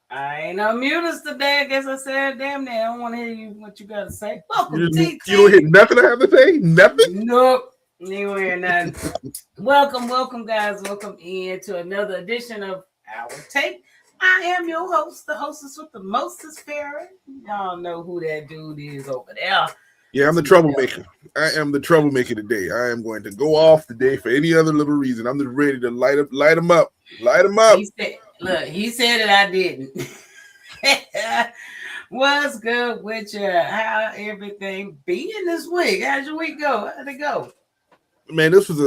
I ain't unmute us today. I guess I said, damn, I don't want to hear you what you got to say. Welcome, You don't TT. hear nothing I have to say? Nothing? Nope. Anywhere, none. Welcome, guys. Welcome in to another edition of Our Take. I am your host, the hostess with the mostest fair. Y'all know who that dude is over there. Yeah, I'm the troublemaker. I am the troublemaker today. I am going to go off today for any other little reason. I'm just ready to light them up. Light them up. He said it, I didn't. What's good with you? How everything being this week? How'd your week go? How'd it go? Man, this was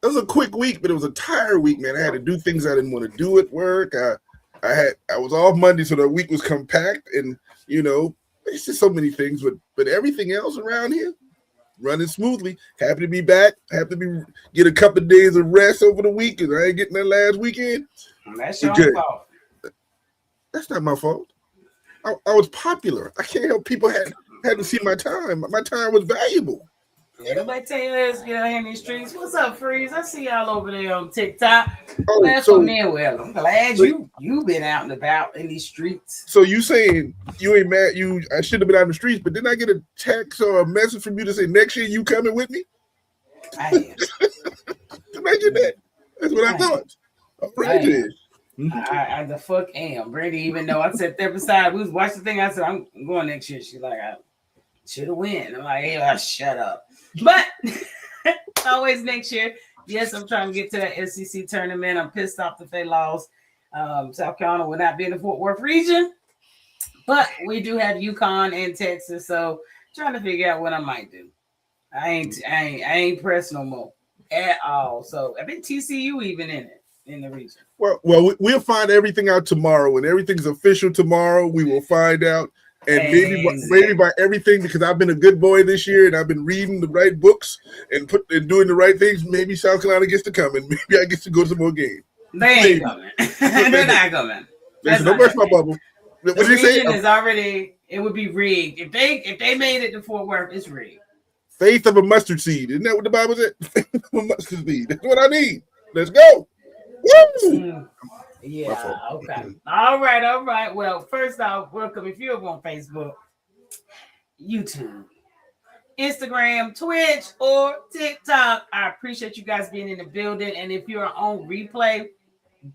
a quick week, but it was a tired week, man. I had to do things I didn't want to do at work. I was off Monday, so the week was compact, and it's just so many things. But everything else around here running smoothly. Happy to be back. Happy to get a couple of days of rest over the week because I ain't getting that last weekend. That's your own fault. That's not my fault. I was popular. I can't help people had to see my time. My time was valuable. Everybody tell you let's get out here in these streets. What's up, Freeze? I see y'all over there on TikTok. Oh, I'm glad you been out and about in these streets. So you saying you ain't mad? I should have been out in the streets, but didn't I get a text or a message from you to say next year you coming with me? I am. Imagine that. That's what I thought. All right, then. I the fuck am. Brady, even though I sat there beside, we was watching the thing. I said, I'm going next year. She's like, I should have win. I'm like, hey, shut up. But always next year. Yes, I'm trying to get to that SEC tournament. I'm pissed off that they lost. South Carolina will not be in the Fort Worth region. But we do have UConn and Texas, so trying to figure out what I might do. I ain't pressed no more at all. So I think TCU even in the region. Well, we'll find everything out tomorrow. When everything's official tomorrow, we will find out. And maybe by everything, because I've been a good boy this year and I've been reading the right books and doing the right things, maybe South Carolina gets to come and maybe I get to go to some more games. They ain't coming. They're not coming. Listen, don't burst my bubble. The region is already, it would be rigged. If they made it to Fort Worth, it's rigged. Faith of a mustard seed. Isn't that what the Bible said? Faith of a mustard seed. That's what I need. Let's go. Woo! Yeah, okay. All right. Well, first off, welcome if you're on Facebook, YouTube, Instagram, Twitch, or TikTok. I appreciate you guys being in the building. And if you're on replay,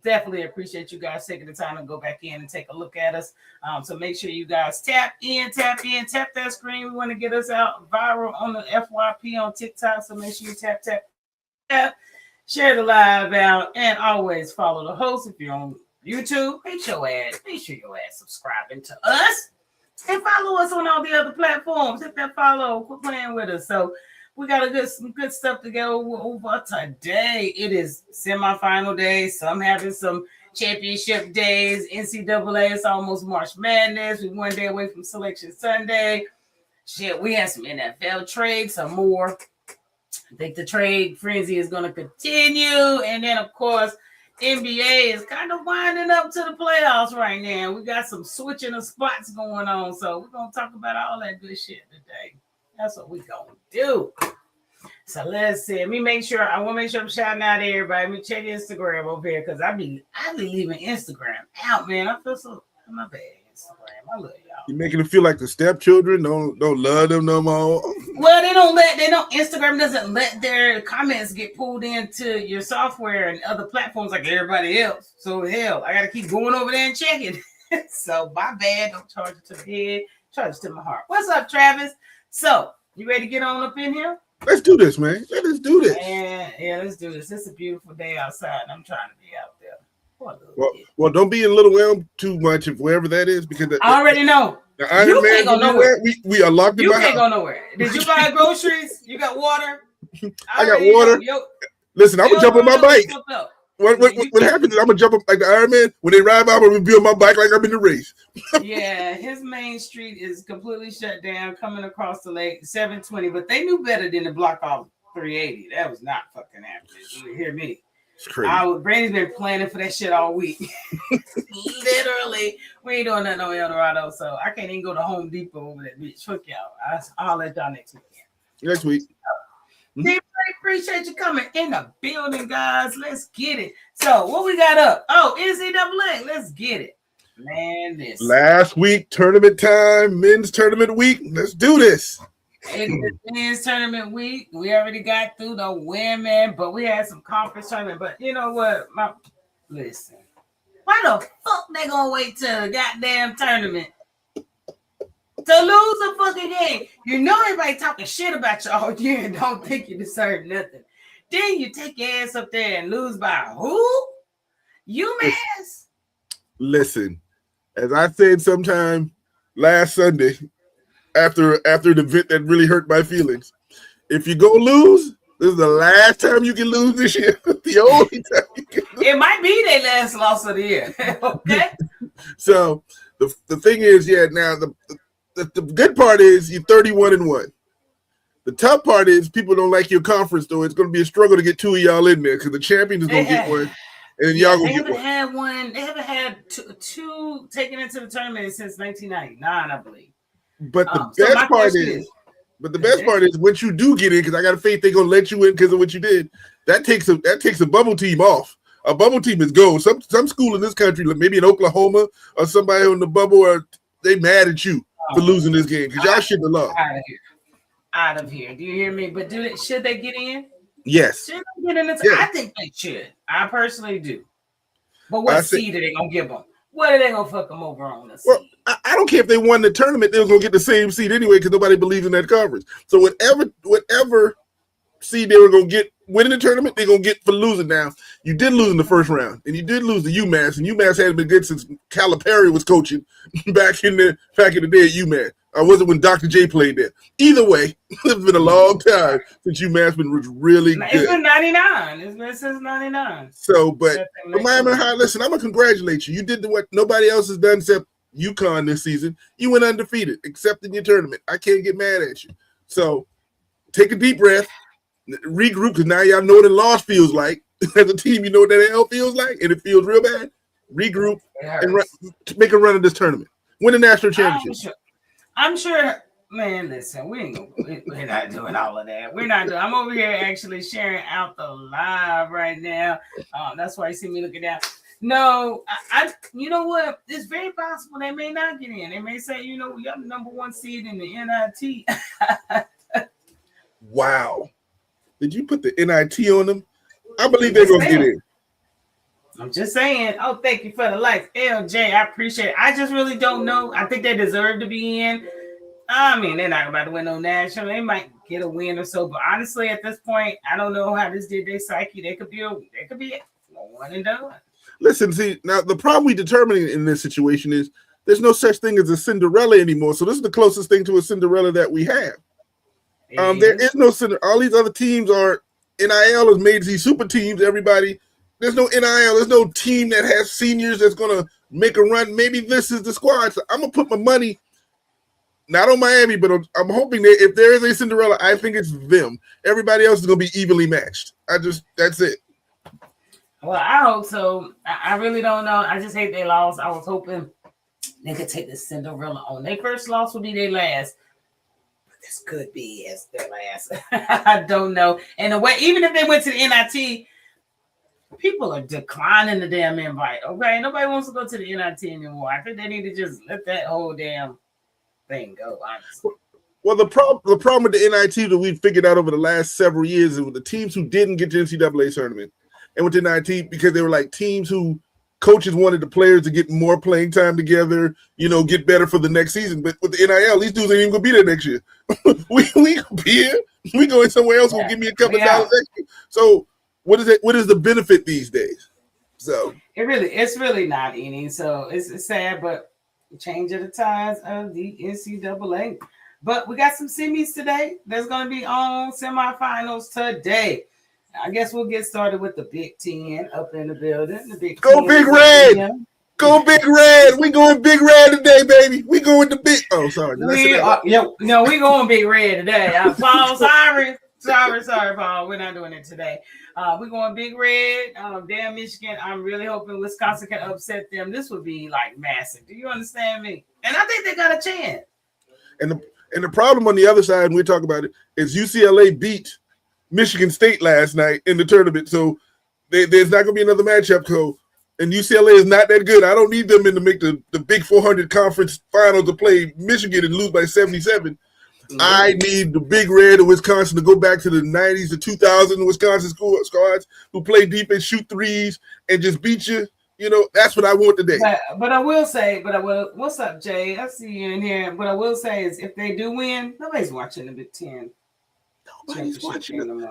definitely appreciate you guys taking the time to go back in and take a look at us. So make sure you guys tap that screen. We want to get us out viral on the FYP on TikTok. So make sure you tap. Share the live out, and always follow the host. If you're on YouTube, make sure your ass subscribing to us, and follow us on all the other platforms. Hit that follow, quit playing with us. So we got some good stuff to go over today. It is semifinal day. Some having some championship days. NCAA, it's almost March Madness. We're one day away from Selection Sunday. Shit, we had some NFL trades, some more. I think the trade frenzy is going to continue. And then, of course, NBA is kind of winding up to the playoffs right now. We got some switching of spots going on. So we're going to talk about all that good shit today. That's what we're going to do. So let's see. I want to make sure I'm shouting out to everybody. Let me check Instagram over here because I be leaving Instagram out, man. I feel so, my bad, Instagram. I love y'all. You're making it feel like the stepchildren don't love them no more. Well, Instagram doesn't let their comments get pulled into your software and other platforms like everybody else. So hell, I gotta keep going over there and checking. So my bad. Don't charge it to the head, charge it to my heart. What's up, Travis? So you ready to get on up in here? Let's do this, man. Let's do this. Yeah, let's do this. It's a beautiful day outside, and I'm trying to be out there. Well, don't be in Little Elm too much, if wherever that is, because I already know. The Iron Man, can't go nowhere. We are locked in my house. You can't go nowhere. Did you buy groceries? You got water? I got water. Listen, I'm gonna jump on my bike. What happens is I'm gonna jump up like the Iron Man. When they ride by, I'm gonna be on my bike like I'm in the race. Yeah, his main street is completely shut down coming across the lake, 720. But they knew better than to block off 380. That was not fucking happening. You hear me? It's crazy. Brandon's been planning for that shit all week. Literally, we ain't doing nothing on El Dorado, so I can't even go to Home Depot over that bitch. Fuck y'all. I'll let y'all next weekend. Next week. Everybody appreciate you coming in the building, guys. Let's get it. So, what we got up? Oh, NCAA. Let's get it. Man, this. Last week, tournament time, men's tournament week. Let's do this. It's men's tournament week. We already got through the women, but we had some conference tournament. But you know what? Listen, why the fuck they gonna wait till the goddamn tournament to lose a fucking game? You know everybody talking shit about you all year and don't think you deserve nothing. Then you take your ass up there and lose by who? UMass? Listen, as I said sometime last Sunday, after an event that really hurt my feelings, if you go lose, this is the last time you can lose this year. The only time you can lose. It might be their last loss of the year. Okay. So the thing is, now the good part is you're 31-1. The tough part is people don't like your conference, though. It's going to be a struggle to get two of y'all in there because the champion is going to get one, and then y'all going to get one. They haven't had two taken into the tournament since 1999, I believe. But the best part is once you do get in, because I got a faith they're gonna let you in because of what you did. That takes a bubble team off. A bubble team is gold. Some school in this country, maybe in Oklahoma or somebody on the bubble, or they mad at you for losing this game because y'all shouldn't have lost. Out of here. Do you hear me? But should they get in? Yes. Should they get in? I think they should. I personally do. But what seed are they gonna give them? What are they gonna fuck them over on the seed? Well, I don't care if they won the tournament; they were gonna get the same seed anyway because nobody believes in that conference. So whatever seed they were gonna get winning the tournament, they're gonna get for losing. Now you did lose in the first round, and you did lose to UMass, and UMass hadn't been good since Calipari was coaching back in the day at UMass. Or was it when Dr. J played there? Either way, it's been a long time since UMass been really good. It's been 99. It's been since 99. So, but Miami High, listen, I'm going to congratulate you. You did what nobody else has done except UConn this season. You went undefeated, except in your tournament. I can't get mad at you. So, take a deep breath, regroup, because now y'all know what a loss feels like. As a team, you know what that L feels like, and it feels real bad. Regroup and make a run of this tournament. Win a national championship. I'm sure, man, listen, we're not doing all of that. We're not doing. I'm over here actually sharing out the live right now. That's why you see me looking down. No, I you know what? It's very possible they may not get in. They may say, we got the number one seed in the NIT. Wow. Did you put the NIT on them? I believe they're going to get in. I'm just saying. Oh, thank you for the likes. LJ, I appreciate it. I just really don't know. I think they deserve to be in. I mean, they're not about to win no national. They might get a win or so. But honestly, at this point, I don't know how this did their psyche. They could be one and done. Listen, see, now the problem we determining in this situation is there's no such thing as a Cinderella anymore. So this is the closest thing to a Cinderella that we have. There is no Cinderella. All these other teams are NIL has made these super teams. Everybody. There's no NIL. There's no team that has seniors that's going to make a run. Maybe this is the squad. So I'm going to put my money not on Miami, but I'm hoping that if there is a Cinderella, I think it's them. Everybody else is going to be evenly matched. That's it. Well, I hope so. I really don't know. I just hate they lost. I was hoping they could take the Cinderella on. Their first loss will be their last. But this could be as their last. I don't know. And the way, even if they went to the NIT, people are declining the damn invite. Okay, nobody wants to go to the NIT anymore. I think they need to just let that whole damn thing go. Honestly. Well, the problem with the NIT that we've figured out over the last several years is with the teams who didn't get to NCAA tournament and with the NIT because they were like teams who coaches wanted the players to get more playing time together, get better for the next season. But with the NIL, these dudes ain't even gonna be there next year. we gonna be here. We going somewhere else. Will give me a couple of dollars extra. So. What is it? What is the benefit these days? So it's really not any. So it's sad, but change of the tides of the NCAA. But we got some semis today. There's going to be on semifinals today. I guess we'll get started with the Big Ten up in the building. The Big Go Big Red! Go Big Red! We going Big Red today, baby. We going to Big. Oh, sorry. We going Big Red today. Paul, sorry. Sorry, Paul. We're not doing it today. We're going Big Red. Damn Michigan. I'm really hoping Wisconsin can upset them. This would be like massive. Do you understand me? And I think they got a chance. And the problem on the other side, and we talk about it, is UCLA beat Michigan State last night in the tournament. So there's not going to be another matchup. So and UCLA is not that good. I don't need them in to make the Big 400 conference final to play Michigan and lose by 77. I need the Big Red of Wisconsin to go back to the 90s, the 2000 Wisconsin squads who play defense, shoot threes, and just beat you. You know, that's what I want today. But I will say, what's up, Jay? I see you in here. What I will say is if they do win, nobody's watching the Big Ten. Nobody's watching them.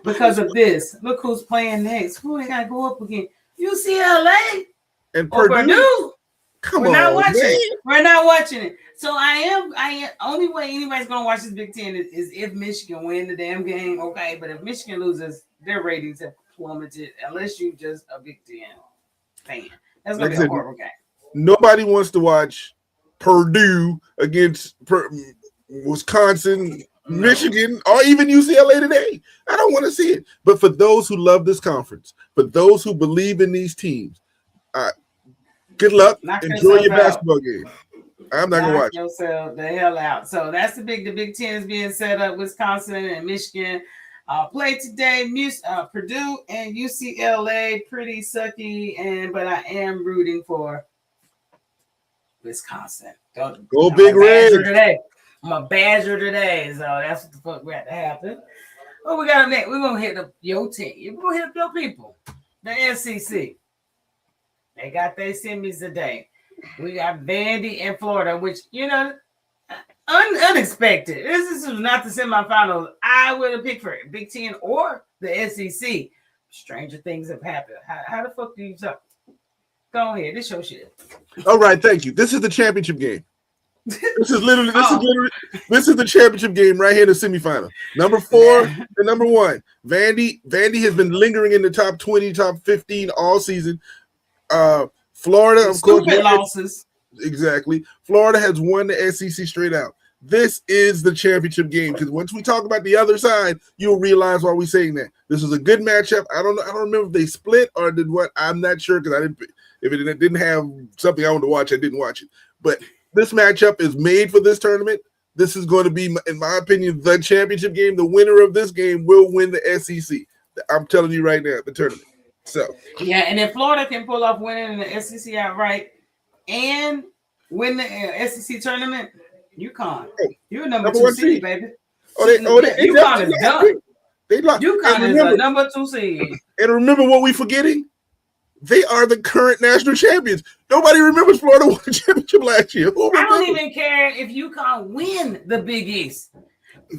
Because of this. Look who's playing next. Who they got to go up against? UCLA and Purdue. Come We're on, not watching man. it. We're not watching it. So I am only way anybody's gonna watch this Big Ten is if Michigan win the damn game. Okay, but if Michigan loses, their ratings have plummeted unless you just a Big Ten fan. That's gonna be a horrible game. Nobody wants to watch Purdue against Wisconsin, Michigan, or even UCLA today. I don't want to see it. But for those who love this conference, for those who believe in these teams, good luck. Enjoy your basketball game. I'm not gonna watch yourself the hell out. So that's the Big Ten is being set up. Wisconsin and Michigan play today. Purdue and UCLA pretty sucky, but I am rooting for Wisconsin. Go Big Red today. I'm a Badger today, so that's what the fuck we had to happen. What we got up next? We're gonna hit up your team. We're gonna hit up your people. The NCC. They got their semis today. We got Vandy and Florida, which, you know, unexpected. This is not the semifinals I would have picked for it. Big Ten or the SEC. Stranger things have happened. How the fuck do you talk? Go ahead. This your shit. All right, thank you. This is the championship game. This is the championship game right here in the semifinal. Number 4 and number 1. Vandy has been lingering in the top 20, top 15 all season. Florida, of course, losses. Exactly. Florida has won the SEC straight out. This is the championship game because once we talk about the other side, you'll realize why we're saying that. This is a good matchup. I don't remember if they split or did what. I'm not sure because if it didn't have something I wanted to watch, I didn't watch it. But this matchup is made for this tournament. This is going to be, in my opinion, the championship game. The winner of this game will win the SEC. I'm telling you right now, the tournament. So yeah, and if Florida can pull off winning the SEC outright and win the SEC tournament, UConn, you're number 2 seed, baby. UConn is done. UConn is a number 2 seed. And remember what we're forgetting? They are the current national champions. Nobody remembers Florida won the championship last year. I don't even care if UConn win the Big East.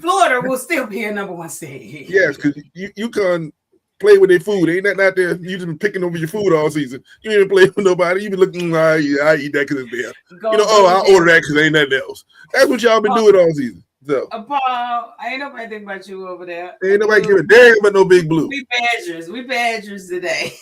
Florida will still be a number 1 seed. Yes, because UConn play with their food. Ain't that not there? You just been picking over your food all season. You ain't play with nobody. You be looking, I eat that because it's there. I'll order that because ain't nothing else. That's what y'all been doing all season. So, Paul, ain't nobody think about you over there. Ain't nobody give a damn about no Big Blue. We Badgers today.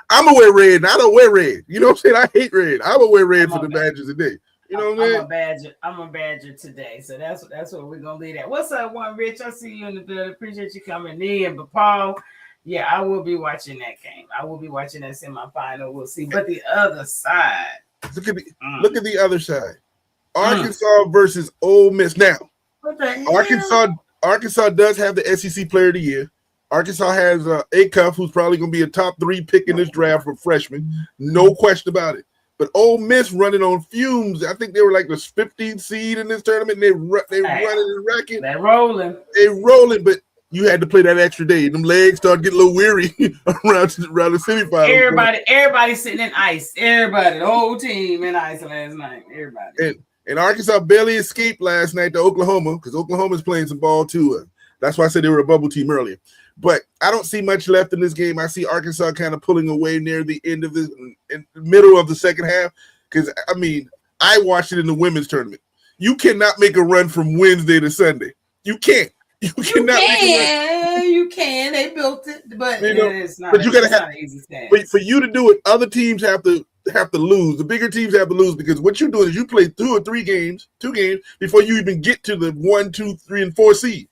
I'm gonna wear red, and I don't wear red. You know what I'm saying? I hate red. I'm gonna wear red for the Badgers today. You know what I'm saying? I'm a Badger today, so that's what we're gonna leave at. What's up, one Rich? I see you in the building. Appreciate you coming in. But Paul, yeah, I will be watching that game. I will be watching that semifinal. We'll see. But the other side, look at the other side. Arkansas versus Ole Miss. Now, Arkansas does have the SEC Player of the Year. Arkansas has Acuff, who's probably going to be a top 3 pick in this draft for freshman. No question about it. But Ole Miss running on fumes. I think they were like the 15th seed in this tournament. They running and wrecking. They're rolling. But you had to play that extra day. Them legs started getting a little weary around the semifinals. Everybody sitting in ice. Everybody, the whole team in ice last night. Everybody. And Arkansas barely escaped last night to Oklahoma because Oklahoma's playing some ball too. That's why I said they were a bubble team earlier. But I don't see much left in this game. I see Arkansas kind of pulling away near the end of in the middle of the second half. Because, I watched it in the women's tournament. You cannot make a run from Wednesday to Sunday. You can't. You cannot make a run. You can. They built it. But it's not. But you got to have an easy task. But for you to do it, other teams have to lose. The bigger teams have to lose because what you're doing is you play 2 games before you even get to the 1, 2, 3, and 4 seed.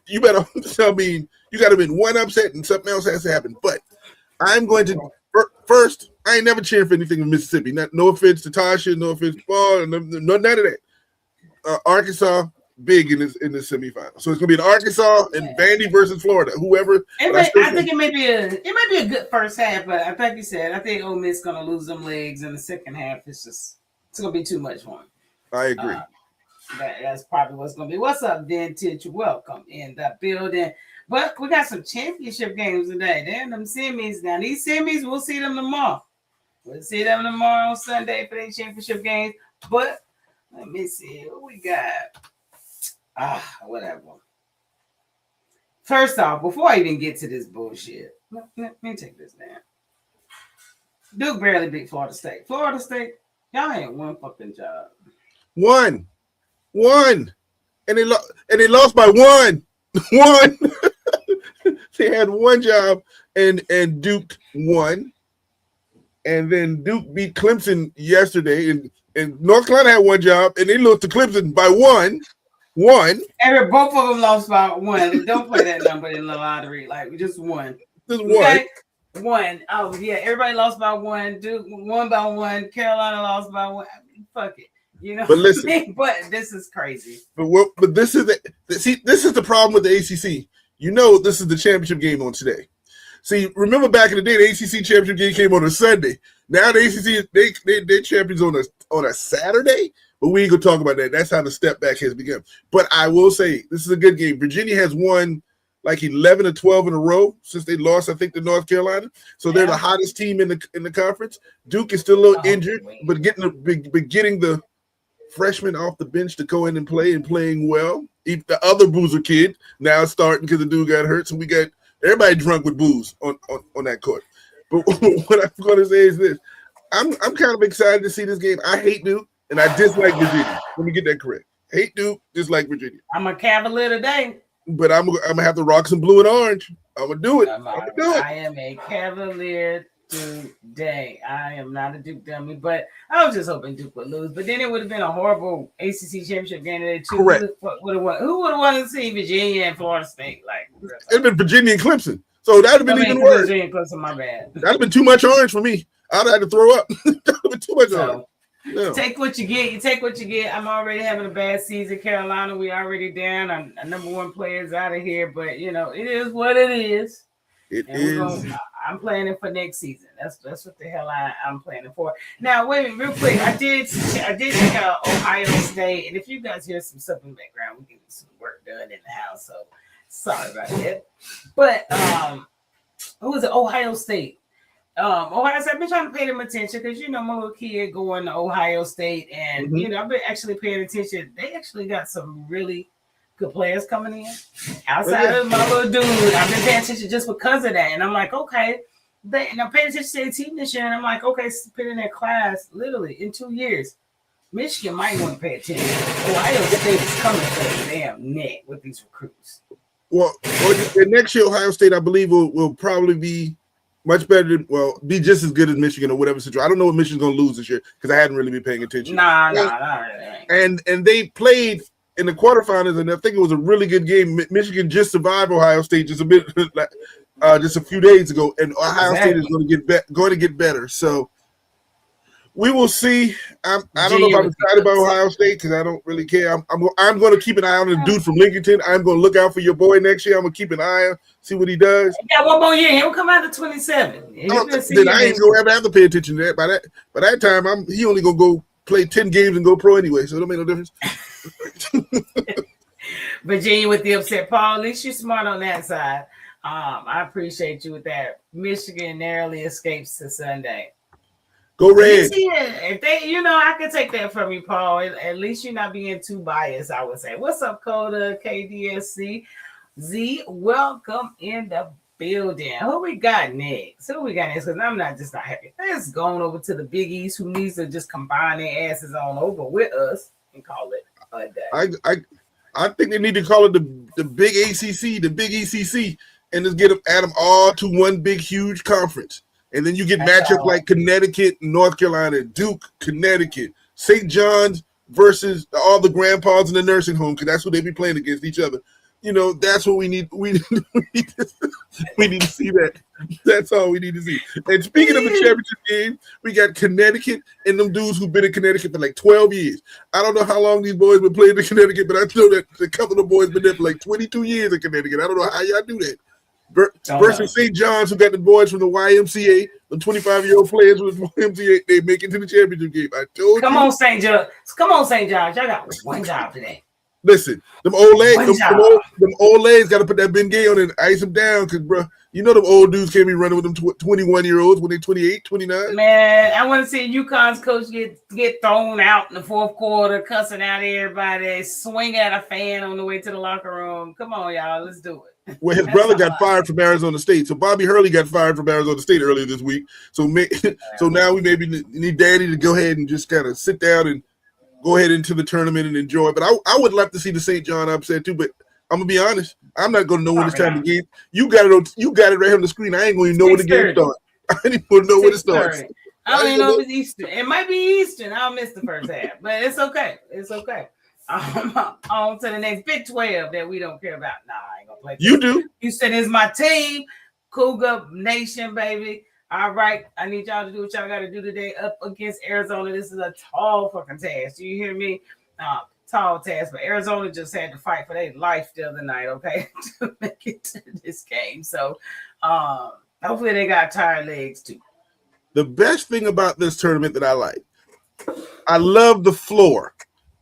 You better, you got to win one upset and something else has to happen. But I'm going to first. I ain't never cheering for anything in Mississippi. No offense to Tasha, no offense to Paul, none of that. Arkansas, big in the semifinal. So it's gonna be in Arkansas and Vandy versus Florida. Whoever. I think it may be a good first half, but I think you said I think Ole Miss gonna lose them legs in the second half. It's gonna be too much for them. I agree. That's probably what's gonna be. What's up, Vintage? Welcome in the building. But we got some championship games today. Damn them semis. Now these semis, we'll see them tomorrow. We'll see them tomorrow on Sunday for their championship games. But let me see what we got. Whatever. First off, before I even get to this bullshit, let me take this down. Duke barely beat Florida State. Florida State, y'all ain't one fucking job. One, and they lost by one. They had one job, and Duke won, and then Duke beat Clemson yesterday, and North Carolina had one job, and they lost to Clemson by one. And both of them lost by one. Don't play that number in the lottery. Like, we just won. Just one. Okay? One. Oh, yeah. Everybody lost by one. Duke won by one. Carolina lost by one. Fuck it. You know, but listen, but this is crazy. But this is this is the problem with the ACC. You know, this is the championship game on today. See, remember back in the day, the ACC championship game came on a Sunday. Now the ACC they champions on a Saturday. But we ain't gonna talk about that. That's how the step back has begun. But I will say this is a good game. Virginia has won like 11 or 12 in a row since they lost, I think, to North Carolina. So they're the hottest team in the conference. Duke is still a little injured, but getting the freshman off the bench to go in and playing well. Even the other boozer kid now starting because the dude got hurt. So we got everybody drunk with booze on that court. But what I'm going to say is this: I'm kind of excited to see this game. I hate Duke and I dislike Virginia. Let me get that correct. Hate Duke, dislike Virginia. I'm a Cavalier today, but I'm gonna have to rock some blue and orange. I'm gonna do it. I am a Cavalier today. I am not a Duke dummy, but I was just hoping Duke would lose. But then it would have been a horrible ACC championship game today too. Correct. Who would have wanted to see Virginia and Florida State? Like it'd been Virginia and Clemson, so that'd have been even worse. Virginia and Clemson, my bad. That'd have been too much orange for me. I'd have had to throw up. That'd have been too much orange. Yeah. Take what you get. You take what you get. I'm already having a bad season. Carolina, we already down. Our number one players out of here, but you know it is what it is. I'm planning for next season. That's what the hell I'm planning for. Now, wait a minute, real quick. I did check out Ohio State, and if you guys hear some stuff in the background, we get some work done in the house. So sorry about that. But who was it? Ohio State. Ohio State. I've been trying to pay them attention because my little kid going to Ohio State, and I've been actually paying attention. They actually got some really good players coming in outside of my little dude. I've been paying attention just because of that, and I'm like, okay. And I'm paying attention to the team this year, and I'm like, okay, put in their class literally in 2 years. Michigan might want to pay attention. Ohio State is coming for the damn net with these recruits. Well, next year Ohio State, I believe, will probably be much better be just as good as Michigan or whatever situation. I don't know what Michigan's going to lose this year because I hadn't really been paying attention. Nah. And they played in the quarterfinals, and I think it was a really good game. Michigan just survived Ohio State just a few days ago, and Ohio State is going to get better. So we will see. I don't know if I'm excited about Ohio State because I don't really care. I'm going to keep an eye on the dude from Lincoln. I'm going to look out for your boy next year. I'm going to keep an eye on, see what he does. He got one more year. He'll come out to 27. Then I ain't going to have to pay attention to that. By that time, he only going to go play 10 games and go pro anyway, so it don't make no difference. Virginia with the upset, Paul. At least you're smart on that side. I appreciate you with that. Michigan narrowly escapes to Sunday. Go Red. If they, I can take that from you, Paul. At least you're not being too biased, I would say. What's up, Coda, KDSC? Z, welcome in the building. Who we got next? Because I'm just not happy. Let's go on over to the Big East, who needs to just combine their asses on over with us and call it a day. I think they need to call it the Big ACC, the Big ECC, and just add them all to one big, huge conference. And then you get matchups like Connecticut, North Carolina, Duke, Connecticut, St. John's versus all the grandpas in the nursing home, because that's who they be playing against each other. that's what we need. We need to see that. That's all we need to see. And speaking of the championship game, we got Connecticut and them dudes who've been in Connecticut for like 12 years. I don't know how long these boys been playing in Connecticut, but I know that a couple of boys been there for like 22 years in Connecticut. I don't know how y'all do that. Versus St. John's, who got the boys from the YMCA, the 25-year-old players with the YMCA, they make it to the championship game. I told you. Come on, St. John's. Y'all got one job today. Listen, them old legs got to put that Bengay on and ice them down, because, bro, them old dudes can't be running with them 21-year-olds when they're 28, 29. Man, I want to see UConn's coach get thrown out in the fourth quarter, cussing out everybody, swing at a fan on the way to the locker room. Come on, y'all, let's do it. Well, his brother got fired from Arizona State. So Bobby Hurley got fired from Arizona State earlier this week. So now we maybe need Daddy to go ahead and just kind of sit down and go ahead into the tournament and enjoy it. But I would love to see the St. John upset too. But I'm gonna be honest, I'm not gonna know when it's time to game. You got it right on the screen. I ain't gonna even know when the game starts. I ain't even gonna know when it starts. I don't even know if it's Eastern. It might be Eastern. I'll miss the first half, but it's okay. It's okay. On to the next Big 12 that we don't care about. Nah, I ain't gonna play. You do. Houston is my team. Cougar Nation, baby. All right, I need y'all to do what y'all got to do today up against Arizona. This is a tall fucking task. Do you hear me? Tall task, but Arizona just had to fight for their life the other night, okay, to make it to this game. So hopefully they got tired legs too. The best thing about this tournament that I love the floor.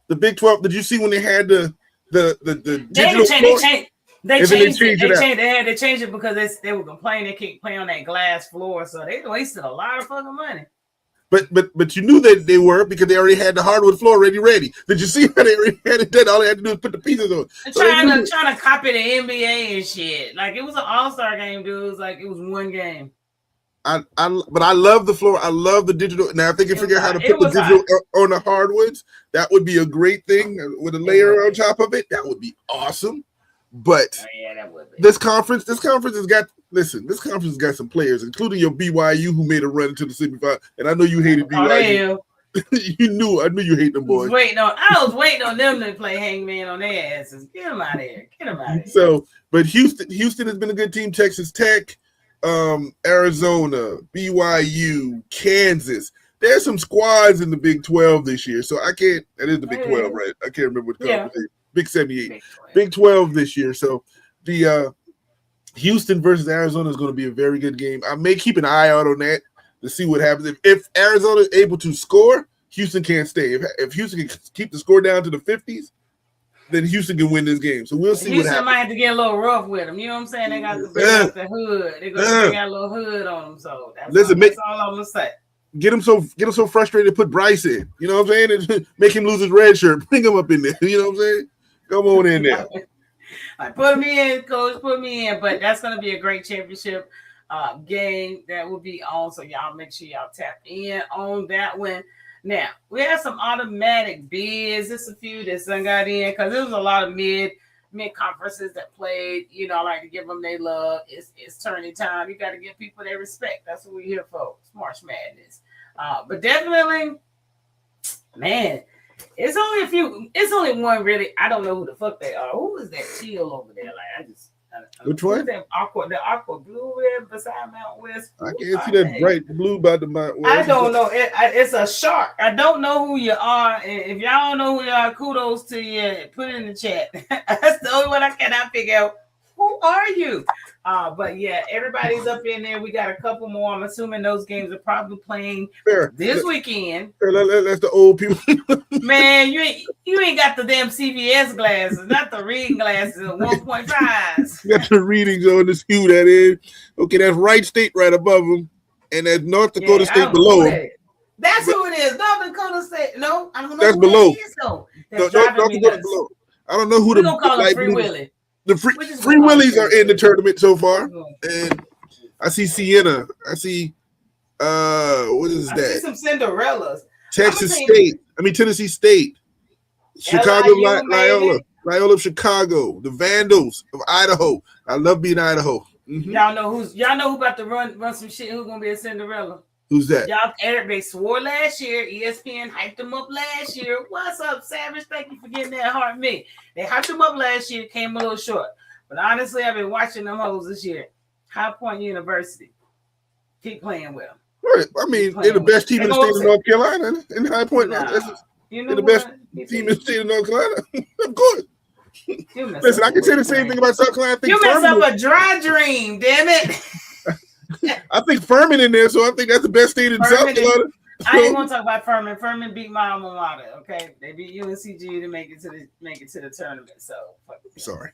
The Big 12. Did you see when they had the digital floor? They changed it. They changed it because they were complaining they can't play on that glass floor, so they wasted a lot of fucking money. But you knew that they were, because they already had the hardwood floor ready. Did you see how they already had it done? All they had to do was put the pieces on. Trying to copy the NBA and shit. Like, it was an all-star game, dude. It was like it was one game. But I love the floor. I love the digital. Now, if they can figure out how to put the digital on the hardwoods, that would be a great thing with a layer on top of it. That would be awesome. But that would be. This conference has got some players, including your BYU, who made a run into the semifinal. And I know you hated BYU. I knew you hate them boys. I was waiting on them to play hangman on their asses. Get them out of here. So, but Houston has been a good team. Texas Tech, Arizona, BYU, Kansas. There's some squads in the Big 12 this year. So that is the Big 12, right? I can't remember what the conference is. Big 78. Big 12 this year. So the Houston versus Arizona is going to be a very good game. I may keep an eye out on that to see what happens. If Arizona is able to score, Houston can't stay. If Houston can keep the score down to the 50s, then Houston can win this game. So we'll see what happens. Houston might have to get a little rough with them. You know what I'm saying? They got to bring out the hood. They got a little hood on them. So that's all I'm going to say. Get him so frustrated, put Bryce in. You know what I'm saying? Make him lose his red shirt. Bring him up in there. You know what I'm saying? Come on in there. Put me in, coach. Put me in. But that's going to be a great championship game that will be on. So y'all make sure y'all tap in on that one. Now, we have some automatic bids. There's a few that some got in because there was a lot of mid conferences that played. You know, I like to give them their love. It's tourney time. You got to give people their respect. That's what we're here for. It's March Madness. But definitely, man, it's only one really. I don't know who the fuck they are. Who is that chill over there? Like, which one? The aqua blue there beside Mount West. I can't see that bright blue by the Mount West. I don't know. It's a shark. I don't know who you are. If y'all don't know who you are, kudos to you. Put it in the chat. That's the only one I cannot figure out. Who are you? But yeah, everybody's up in there. We got a couple more. I'm assuming those games are probably playing this weekend. That's the old people. Man, you ain't got the damn CVS glasses, not the reading glasses of 1.5s. You got the readings on this hue that is. Okay, that's Wright State right above them, and that's North Dakota State below them. That's who it is. North Dakota State. No, I don't know. That's who below. It is, though. North Dakota below. I don't know who the call it Free Willy. The Free Willies are in the tournament so far, and I see Sienna. I see what is that? I see some Cinderellas. Tennessee State, Chicago, Loyola of Chicago, the Vandals of Idaho. I love being Idaho. Mm-hmm. Y'all know who about to run some shit. Who's gonna be a Cinderella? Who's that? Y'all, Eric, they swore last year. ESPN hyped them up last year. What's up, Savage? Thank you for getting that heart me. They hyped them up last year, came a little short. But honestly, I've been watching them hoes this year. High Point University. Keep playing well. Right. I mean, they're the best team in the state of North Carolina. In High Point, they're the best team in the state of North Carolina. Of course. Listen, I can say the same thing about South Carolina. You messed up a dry dream, damn it. I think Furman in there, so I think that's the best state in South Carolina. I ain't gonna talk about Furman. Furman beat my alma mater. Okay, they beat UNCG to make it to the tournament. So sorry,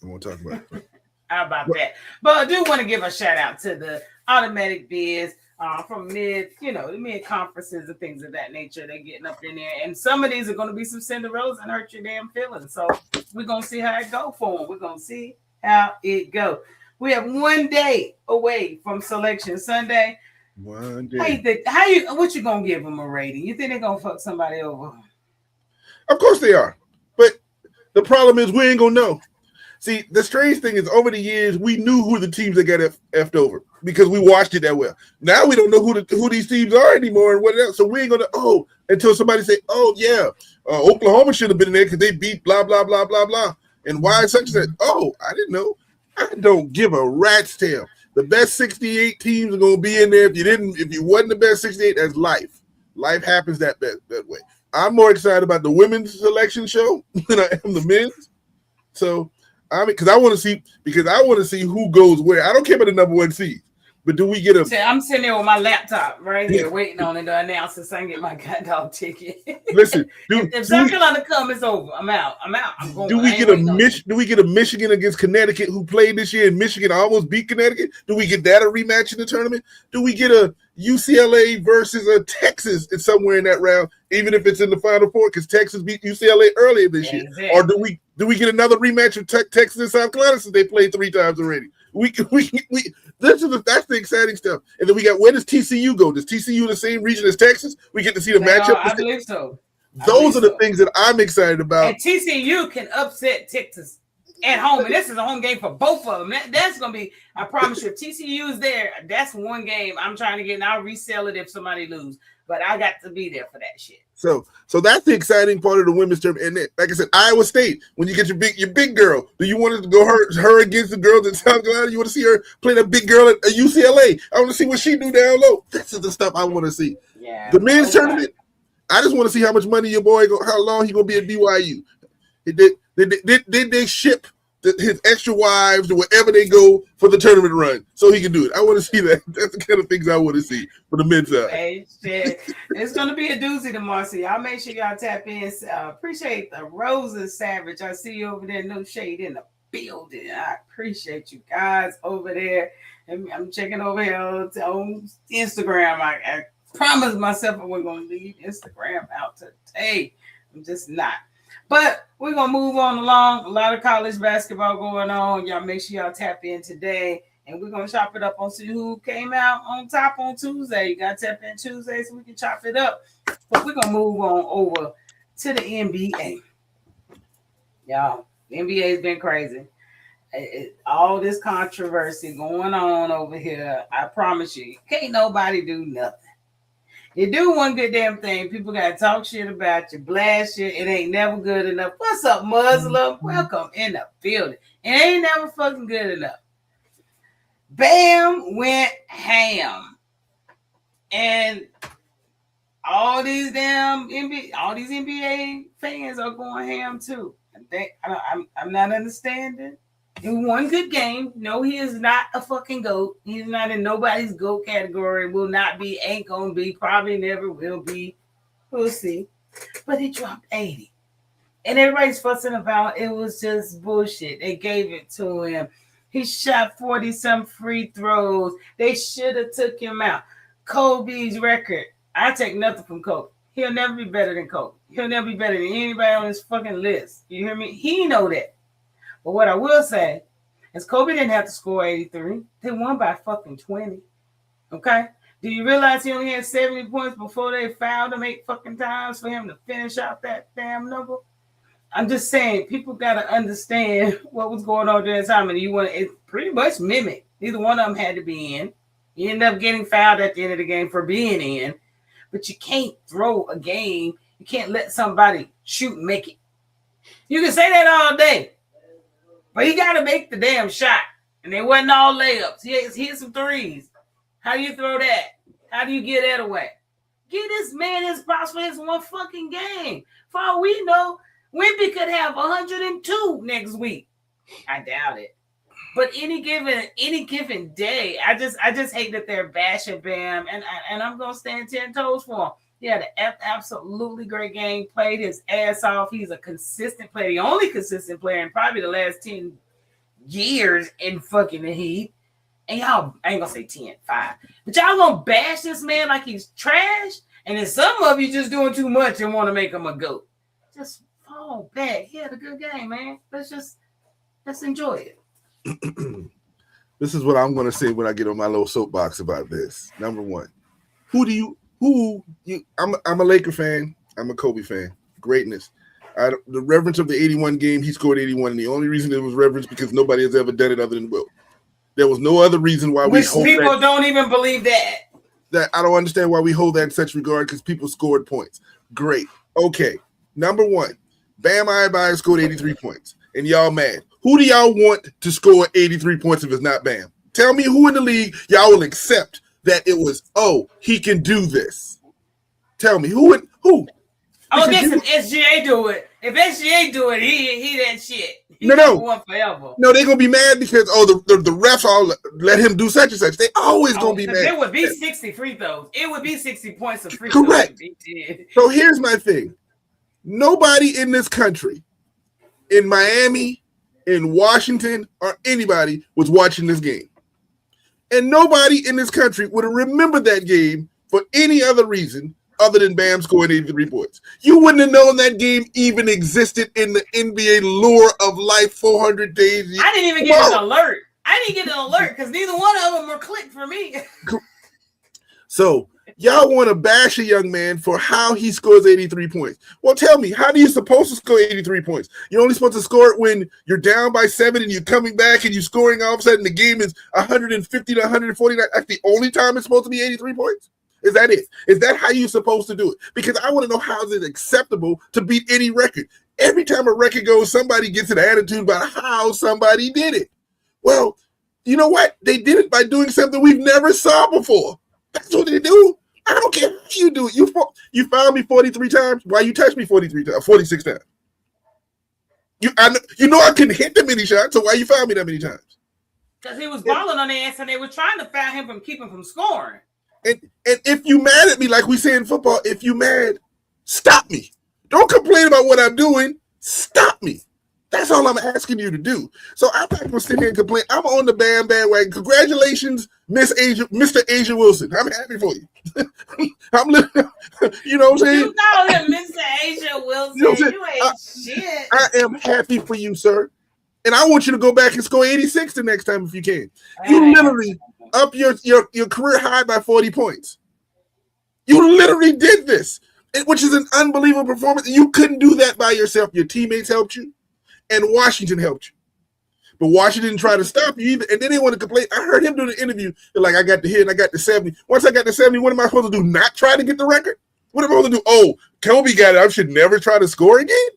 I won't talk about it. How about that? But I do want to give a shout out to the automatic bids from the mid conferences and things of that nature. They're getting up in there, and some of these are going to be some Cinderellas and hurt your damn feelings. So we're gonna see how it go for them. We're gonna see how it go. We have 1 day away from Selection Sunday. 1 day. What you gonna give them a rating? You think they're gonna fuck somebody over? Of course they are, but the problem is we ain't gonna know. See, the strange thing is, over the years, we knew who the teams that got effed over because we watched it that well. Now we don't know who these teams are anymore and what else. So we ain't gonna until somebody say, Oklahoma should have been in there because they beat blah blah blah blah blah. And why such and such? I didn't know. I don't give a rat's tail. The best 68 teams are gonna be in there. If you wasn't the best 68, that's life. Life happens that way. I'm more excited about the women's selection show than I am the men's. So because I want to see who goes where. I don't care about the number 1 seed. But do we get I'm sitting there with my laptop right here waiting on it to announce it so I can get my goddamn ticket. Listen, if South Carolina come, it's over. I'm out. I'm going. Do we get a Michigan against Connecticut who played this year and Michigan almost beat Connecticut? Do we get that a rematch in the tournament? Do we get a UCLA versus a Texas somewhere in that round, even if it's in the Final Four because Texas beat UCLA earlier this year? Exactly. Or do we get another rematch of Texas and South Carolina since they played 3 times already? That's the exciting stuff. And then we got, where does TCU go? Does TCU in the same region as Texas? We get to see the matchup. I believe so. Those are the things that I'm excited about. And TCU can upset Texas at home, and this is a home game for both of them. That's going to be, I promise you, if TCU is there, that's one game I'm trying to get, and I'll resell it if somebody loses. But I got to be there for that shit. So that's the exciting part of the women's tournament. And then, like I said, Iowa State, when you get your big girl, do you want to go her against the girls in South Carolina? You want to see her play that big girl at UCLA? I want to see what she do down low. This is the stuff I want to see. Yeah. The men's tournament, I just want to see how much money your boy how long he gonna be at BYU. Did they ship his extra wives or wherever they go for the tournament run so he can do it? I want to see that. That's the kind of things I want to see for the men's side. Hey, shit. It's going to be a doozy tomorrow. So y'all make sure y'all tap in. Appreciate the Roses Savage. I see you over there. No shade in the building. I appreciate you guys over there. And I'm checking over here on Instagram. I promised myself I wasn't going to leave Instagram out today. I'm just not. But we're going to move on along. A lot of college basketball going on. Y'all make sure y'all tap in today. And we're going to chop it up on see who came out on top on Tuesday. You got to tap in Tuesday so we can chop it up. But we're going to move on over to the NBA. Y'all, the NBA has been crazy. All this controversy going on over here. I promise you, can't nobody do nothing. You do one good damn thing, people got to talk shit about you, blast you. It ain't never good enough. What's up, Muslim? Welcome in the building. It ain't never fucking good enough. Bam went ham. And all these damn NBA fans are going ham too. I'm not understanding. In one good game, no, he is not a fucking GOAT. He's not in nobody's GOAT category. Will not be, ain't gonna be, probably never will be. We'll see. But he dropped 80. And everybody's fussing about it was just bullshit. They gave it to him. He shot 40-some free throws. They should have took him out. Kobe's record. I take nothing from Kobe. He'll never be better than Kobe. He'll never be better than anybody on this fucking list. You hear me? He know that. But what I will say is Kobe didn't have to score 83. They won by fucking 20. Okay? Do you realize he only had 70 points before they fouled him 8 fucking times for him to finish out that damn number? I'm just saying, people got to understand what was going on during that time. And it pretty much mimic. Neither one of them had to be in. You end up getting fouled at the end of the game for being in, but you can't throw a game. You can't let somebody shoot and make it. You can say that all day, but he got to make the damn shot. And they wasn't all layups. He hit some threes. How do you throw that? How do you get that away? Get this man his props for his one fucking game. For all we know, Wimpy could have 102 next week. I doubt it. But any given day, I just hate that they're bashing Bam, and I'm gonna stand 10 toes for him. He had an absolutely great game, played his ass off. He's a consistent player, the only consistent player in probably the last 10 years in fucking the Heat. And y'all, I ain't gonna say 10, 5, but y'all gonna bash this man like he's trash, and then some of you just doing too much and want to make him a GOAT. Just fall back. He had a good game, man. Let's enjoy it. This is what I'm going to say when I get on my little soapbox about this. Number one, I'm a Laker fan. I'm a Kobe fan. Greatness. The reverence of the 81 game, he scored 81, and the only reason it was reverence because nobody has ever done it other than Will. There was no other reason why we hold people that, don't even believe that. That I don't understand why we hold that in such regard because people scored points. Great. Okay. Number one, Bam Adebayo scored 83 points, and y'all mad. Who do y'all want to score 83 points if it's not Bam? Tell me who in the league y'all will accept that it was, he can do this. Tell me who. Oh, listen, SGA do it. If SGA do it, he that shit. No. Forever. No, they're gonna be mad because the refs all let him do such and such. They always gonna be mad. It would be 60 free throws. It would be 60 points of free Correct. throws. So here's my thing. Nobody in this country, in Miami, in Washington, or anybody was watching this game. And nobody in this country would have remembered that game for any other reason other than Bam scoring 83 points. You wouldn't have known that game even existed in the NBA lore of life 400 days. I didn't even get an alert. I didn't get an alert because neither one of them were clicked for me. So y'all want to bash a young man for how he scores 83 points. Well, tell me, how are you supposed to score 83 points? You're only supposed to score it when you're down by 7 and you're coming back and you're scoring all of a sudden the game is 150 to 149. That's the only time it's supposed to be 83 points? Is that it? Is that how you're supposed to do it? Because I want to know how is it acceptable to beat any record. Every time a record goes, somebody gets an attitude about how somebody did it. Well, you know what? They did it by doing something we've never saw before. That's what they do. I don't care what you do. You fouled me 43 times. Why you touched me 46 times? You know I couldn't hit that many shots, so why you fouled me that many times? Because he was balling on their ass and they were trying to foul him from keeping from scoring. And if you mad at me, like we say in football, if you mad, stop me. Don't complain about what I'm doing. Stop me. That's all I'm asking you to do. So I'm not going to sit here and complain. I'm on the Bam bandwagon. Congratulations, Mr. Asia Wilson. I'm happy for you. You know what I'm saying? You call him Mr. Asia Wilson. You ain't shit. I am happy for you, sir. And I want you to go back and score 86 the next time if you can. You literally up your career high by 40 points. You literally did this, which is an unbelievable performance. You couldn't do that by yourself. Your teammates helped you, and Washington helped you. But Washington didn't try to stop you either, and then they want to complain. I heard him do the interview. They're like, I got the hit and I got the 70. Once I got the 70, what am I supposed to do? Not try to get the record? What am I supposed to do? Oh, Kobe got it. I should never try to score again?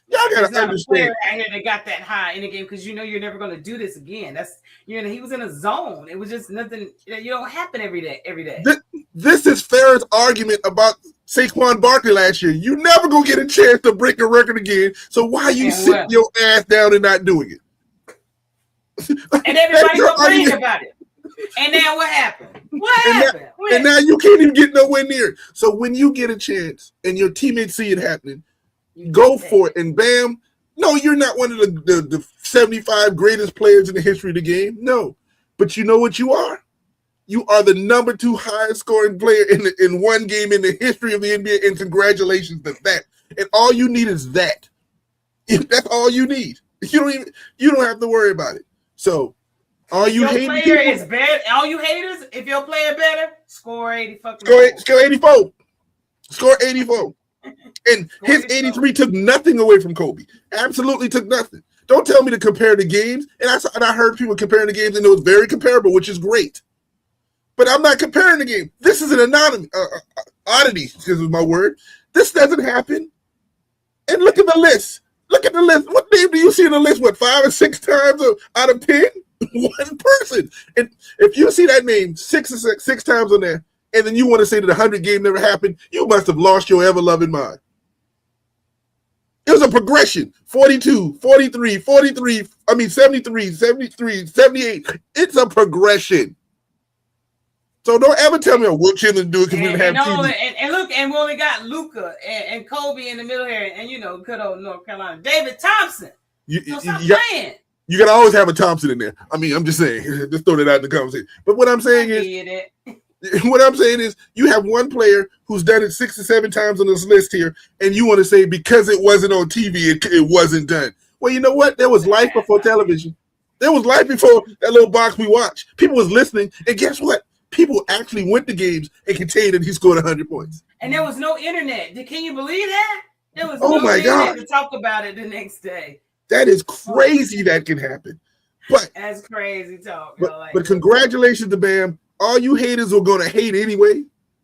Y'all gotta understand. Out here that got that high in the game because you're never going to do this again. He was in a zone. It was just nothing. You don't happen every day. This is Farrah's argument about Saquon Barkley last year. You never gonna get a chance to break a record again. So why you sitting your ass down and not doing it? And everybody complained about it. And now what happened? And now you can't even get nowhere near it. So when you get a chance and your teammates see it happening, go for it. And Bam, no, you're not one of the 75 greatest players in the history of the game. No. But you know what you are? You are the number 2 highest scoring player in one game in the history of the NBA. And congratulations to that. And all you need is that. That's all you need. You don't have to worry about it. So all you haters, player is better. All you haters, if your player better, score 80 fucking score 84. Score 84. And his 83 took nothing away from Kobe. Absolutely took nothing. Don't tell me to compare the games. And I heard people comparing the games, and it was very comparable, which is great. But I'm not comparing the game. This is an oddity, this is my word. This doesn't happen. And look at the list. Look at the list. What name do you see in the list? What, 5 or 6 times out of 10? One person. And if you see that name six times on there, and then you want to say that the 100 game never happened, you must have lost your ever-loving mind. It was a progression. 42, 43, 73, 78. It's a progression. So don't ever tell me, Will Chamberlain do it because we didn't have TV. And look, and we only got Luka and Kobe in the middle here, and good old North Carolina. David Thompson. Stop playing. You gotta always have a Thompson in there. I mean, I'm just saying, just throw that out in the conversation. But what I'm saying is, you have one player who's done it 6 or 7 times on this list here, and you want to say because it wasn't on TV, it wasn't done. Well, you know what? There was life before television. There was life before that little box we watched. People was listening, and guess what? People actually went to games and can tell you that he scored 100 points. And there was no internet. Can you believe that? There was no internet to talk about it the next day. That is crazy that can happen. But that's crazy talk. But congratulations to Bam. All you haters are going to hate anyway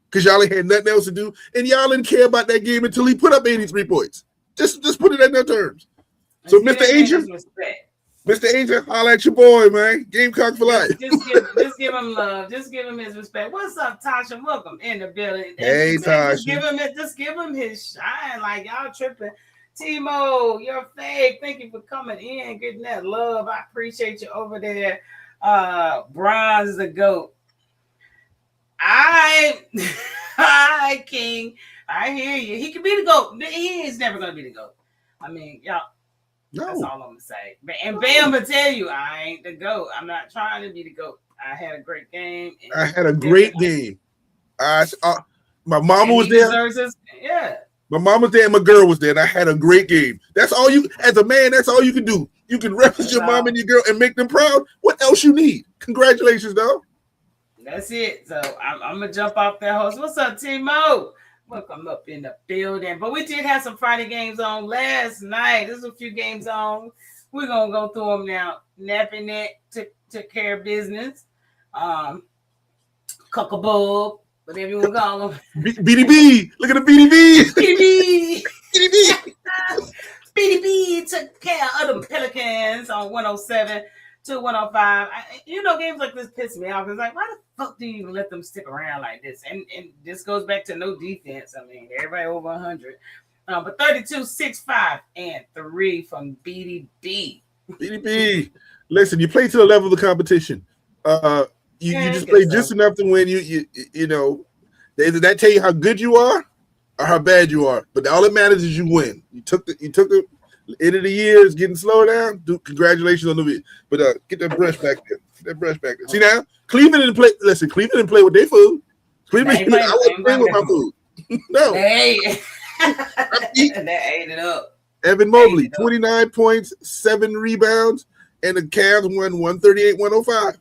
because y'all ain't had nothing else to do. And y'all didn't care about that game until he put up 83 points. Just put it in their terms. So, Mr. Agent, holla at your boy, man. Gamecock for life. Just give him love. Just give him his respect. What's up, Tasha? Welcome in the building. Hey, Tasha. Just give him his shine. Like y'all tripping. Timo, you're fake. Thank you for coming in, getting that love. I appreciate you over there. Bronze the GOAT. Hi, King. I hear you. He can be the GOAT. He is never going to be the GOAT. I mean, y'all. No. That's all I'm going to say. And Bam will tell you, I ain't the GOAT. I'm not trying to be the GOAT. I had a great game. I had a great game. My mama was there. Yeah. My mama was there and my girl was there, and I had a great game. That's all you, as a man, that's all you can do. You can reference your mom and your girl and make them proud. What else you need? Congratulations, though. That's it. So I'm going to jump off that host. What's up, Timo? Welcome up in the building. But we did have some Friday games on last night. There's a few games on. We're going to go through them now. Napping Neck took care of business. Cuckabug. Whatever you want to call them. BDB. Look at the BDB. BDB took care of the Pelicans on 107 to 105. Games like this piss me off. It's like, why the fuck do you even let them stick around like this? And this goes back to no defense. I mean, everybody over 100. But 32, 6, 5, and 3 from BDB. BDB. Listen, you play to the level of the competition. You just play just enough to win. You know, they either that tell you how good you are or how bad you are. But all that matters is you win. You took the end of the year is getting slowed down. Congratulations on the bit. But get that brush back there. See now, Cleveland didn't play. Listen, Cleveland didn't play with their food. Cleveland, I wasn't playing with my food. No, they ate it up. Evan Mobley, 29 points, 7 rebounds, and the Cavs won 138-105.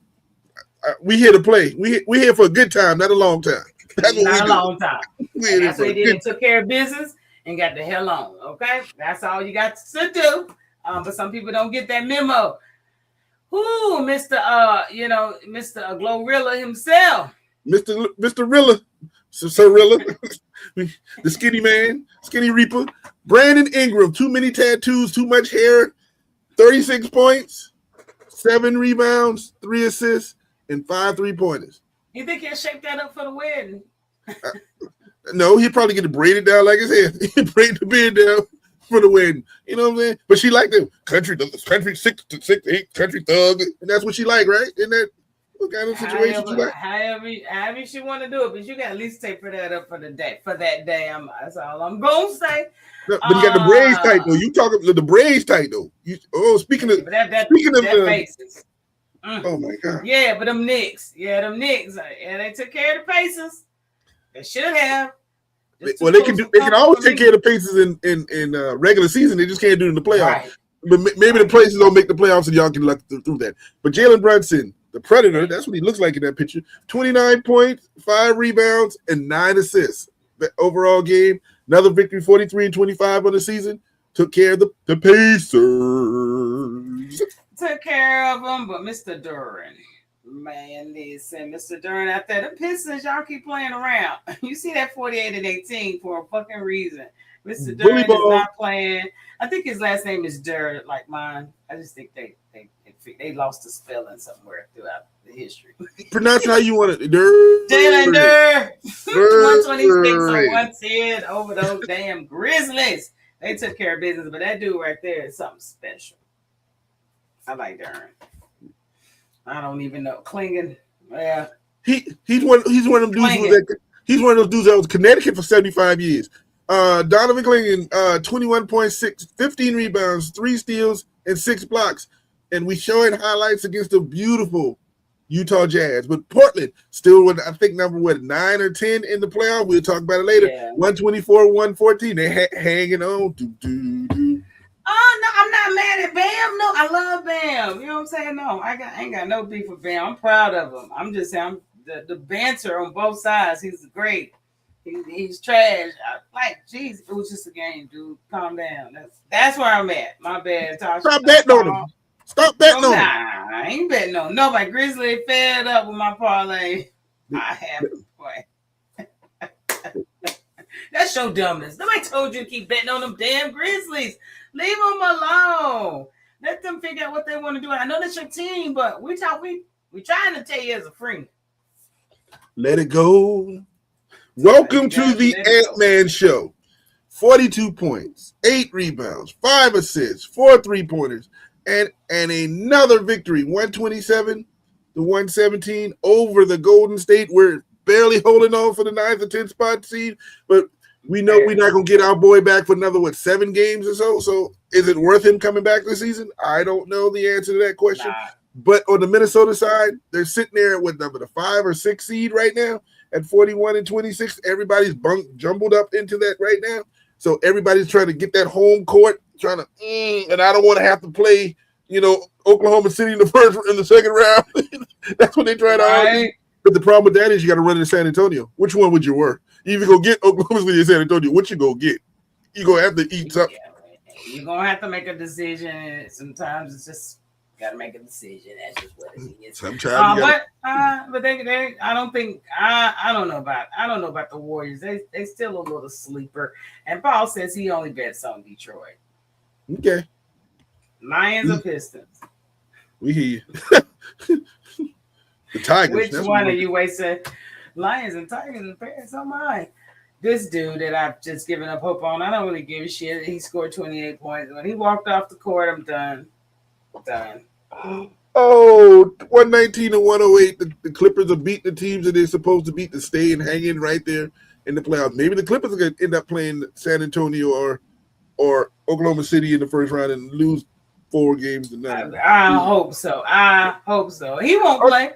We here to play. We here for a good time, not a long time. That's what not a long time. That's what they did. Took care of business and got the hell on. Okay, that's all you got to do. But some people don't get that memo. Ooh, Mr. Glorilla himself. Mr. Rilla, Sir Rilla, the skinny man, skinny reaper. Brandon Ingram, too many tattoos, too much hair, 36 points, 7 rebounds, 3 assists, and 5 3-pointers. You think he'll shape that up for the wedding? No, he'll probably get it braided down like his hair. He'll braid the beard down for the wedding. You know what I'm saying? But she liked them. Country 6 to 8, country thug. And that's what she like, right? Isn't that what kind of situation you like? However she want to do it, but you got to at least take that up for the day. For that day, that's all I'm going to say. No, but you got the braids tight, though. You talking the braids tight, though. Speaking of faces. Oh my God! Yeah, but them Knicks, they took care of the Pacers. They should have. Well, they can always take care of the Pacers in regular season. They just can't do it in the playoffs. Right. But maybe the Pacers don't make the playoffs, and y'all can look through that. But Jalen Brunson, the Predator, that's what he looks like in that picture. 29 points, 5 rebounds, and 9 assists. The overall game, another victory, 43-25 on the season. Took care of the Pacers. Took care of them, but Mr. Duran Man, listen, Mr. Dern out there, the Pistons, y'all keep playing around. You see that 48-18 for a fucking reason. Mr. Bully Dern is ball. not playing. I think his last name is Dern, like mine. I just think they lost the spelling somewhere throughout the history. Pronounce how you want it. Jalen Durr, 126 or Durr. 110 over those damn Grizzlies. They took care of business, but that dude right there is something special. I like Dern. I don't even know. Klingen. Yeah. He's one of them dudes he's one of those dudes that was Connecticut for 75 years. Donovan Klingen, 21.6, 15 rebounds, 3 steals, and 6 blocks. And we showing highlights against the beautiful Utah Jazz. But Portland still with, I think, number 9 or 10 in the playoff. We'll talk about it later. Yeah. 124, 114. They're hanging on. Oh, no, I'm not mad at Bam. No, I love Bam. You know what I'm saying? No, I ain't got no beef with Bam. I'm proud of him. I'm just saying, the banter on both sides. He's great. He's trash. Geez, it was just a game, dude. Calm down. That's where I'm at. My bad, Tasha. Stop betting on him. Stop betting on him. I ain't betting on nobody. Grizzly fed up with my parlay. I have to play. That's your dumbness. Nobody told you to keep betting on them damn Grizzlies. Leave them alone. Let them figure out what they want to do. I know that's your team, but we trying to tell you as a friend. Let it go. Welcome to the Ant-Man Show. 42 points, 8 rebounds, 5 assists, 4 3-pointers, and another victory, 127-117 over the Golden State. We're barely holding on for the 9th or 10th spot seed, but we know we're not going to get our boy back for another, 7 games or so. So is it worth him coming back this season? I don't know the answer to that question. Nah. But on the Minnesota side, they're sitting there with number the 5 or 6 seed right now at 41-26. Everybody's jumbled up into that right now. So everybody's trying to get that home court, and I don't want to have to play, Oklahoma City in the second round. That's what they try to argue. But the problem with that is you got to run into San Antonio. Which one would you work? You either go get Oklahoma City or San Antonio. What you go get? You're going to have to eat something. You're going to have to make a decision. Sometimes it's just got to make a decision. That's just what it is. Sometimes but they I don't know about the Warriors. They still a little sleeper. And Paul says he only bets on Detroit. Okay. Lions or Pistons? We hear you. The Tigers. Which one are you wasting? Lions and Tigers and Bears on mine. This dude that I've just given up hope on, I don't really give a shit. He scored 28 points. When he walked off the court, I'm done. Oh, 119-108. The Clippers are beating the teams that they're supposed to beat to stay and hang in right there in the playoffs. Maybe the Clippers are going to end up playing San Antonio or Oklahoma City in the first round and lose 4 games to none. I hope so. He won't play.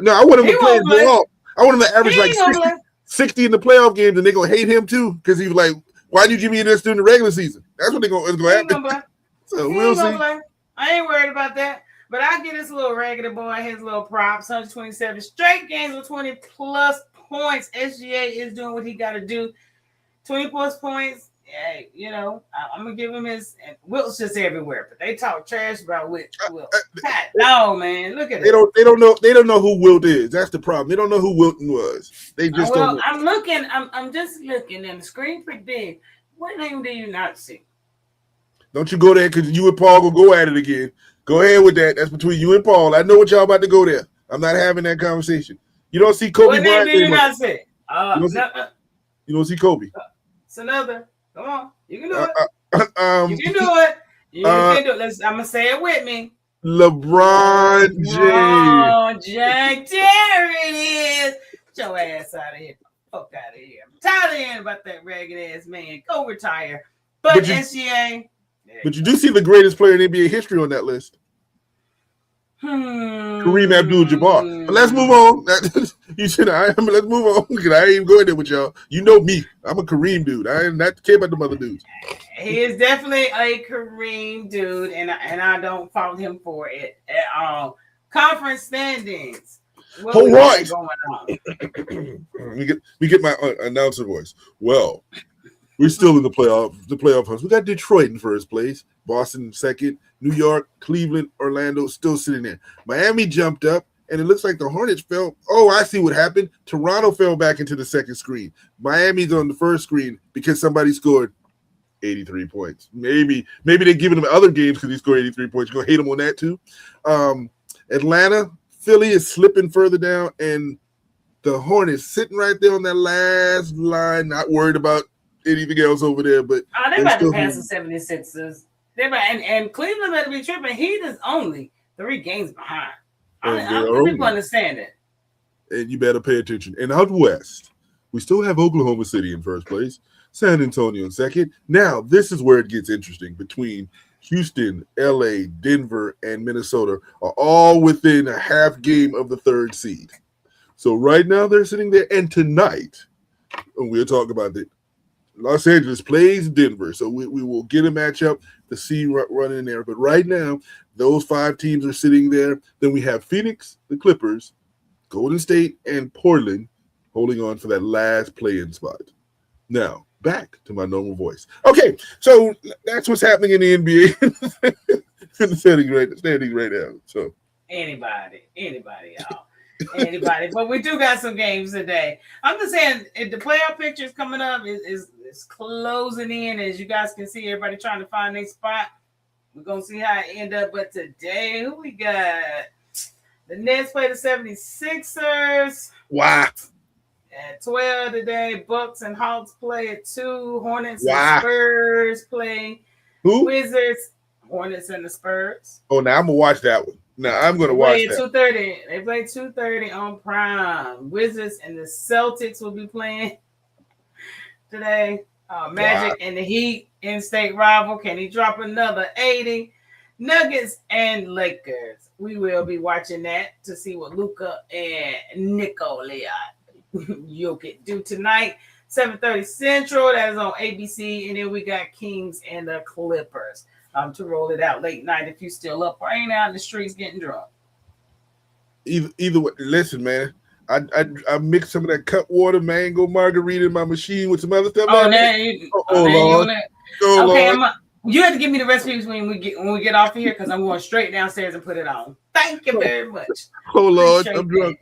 No, I want him to play ball. I want him to average 60 in the playoff games, and they're going to hate him too because he was like, why did you give me this during the regular season? That's what it's going to happen. So we'll see. I ain't worried about that. But I get this little raggedy boy his little props, 127 straight games with 20-plus points. SGA is doing what he got to do. 20-plus points. Hey, I'm going to give him his – and Wilt's just everywhere. But they talk trash about Wilt. No, man. Look at it. They don't know who Wilt is. That's the problem. They don't know who Wilton was. They just don't know. I'm just looking, and the screen pretty big. What name do you not see? Don't you go there because you and Paul will go at it again. Go ahead with that. That's between you and Paul. I know what y'all about to go there. I'm not having that conversation. You don't see Kobe Bryant. What name do you not see? You don't see Kobe. It's another. Come on. You can do it. You can do it. You can do it. I'm going to say it with me. LeBron James. LeBron James. There it is. Get your ass out of here. Fuck out of here. I'm tired of hearing about that ragged ass man. Go retire. But SGA. But you do see the greatest player in NBA history on that list. Kareem Abdul-Jabbar. But let's move on. Let's move on because I ain't even going there with y'all. You know me. I'm a Kareem dude. I ain't not care about them other dudes. He is definitely a Kareem dude, and I don't fault him for it at all. Conference standings. All right. We get my announcer voice. Well, we're still in the playoff hunt. We got Detroit in first place, Boston second, New York, Cleveland, Orlando still sitting there. Miami jumped up, and it looks like the Hornets fell. Oh, I see what happened. Toronto fell back into the second screen. Miami's on the first screen because somebody scored 83 points. Maybe they're giving him other games because he scored 83 points. You're going to hate him on that too. Atlanta, Philly is slipping further down, and the Hornets sitting right there on that last line, not worried about anything else over there. But they're about to pass the 76ers. And Cleveland better be tripping. Heat is only 3 games behind. I don't understand it. And you better pay attention. And out west, we still have Oklahoma City in first place, San Antonio in second. Now, this is where it gets interesting. Between Houston, LA, Denver, and Minnesota are all within a half game of the 3rd seed. So right now they're sitting there. And tonight, and we'll talk about it, Los Angeles plays Denver. So we will get a matchup to see running there. But right now, those 5 teams are sitting there. Then we have Phoenix, the Clippers, Golden State, and Portland holding on for that last play-in spot. Now, back to my normal voice. Okay, so that's what's happening in the NBA in the standings right now. So anybody, y'all. Anybody. But we do got some games today. I'm just saying, if the playoff picture is coming up, is closing in. As you guys can see, everybody trying to find their spot. We're going to see how it end up. But today, who we got? The Nets play the 76ers. Wow. At 12 today, Bucks and Hawks play at 2. Hornets and Spurs play. Who? Wizards, Hornets and the Spurs. Oh, now I'm going to watch that one. Now I'm going to watch that. 2:30. They play 2:30 on Prime. Wizards and the Celtics will be playing today. Magic and the Heat, in-state rival. Can he drop another 80? Nuggets and Lakers. We will be watching that to see what Luka and Nikola Jokic do tonight. 7:30 Central. That is on ABC. And then we got Kings and the Clippers. To roll it out late night if you still up or ain't out in the streets getting drunk. Either way, listen, man. I mixed some of that cut water mango margarita in my machine with some other stuff. Oh, Lord. Okay, you have to give me the recipes when we get off of here because I'm going straight downstairs and put it on. Thank you very much. Oh Lord, I'm drunk.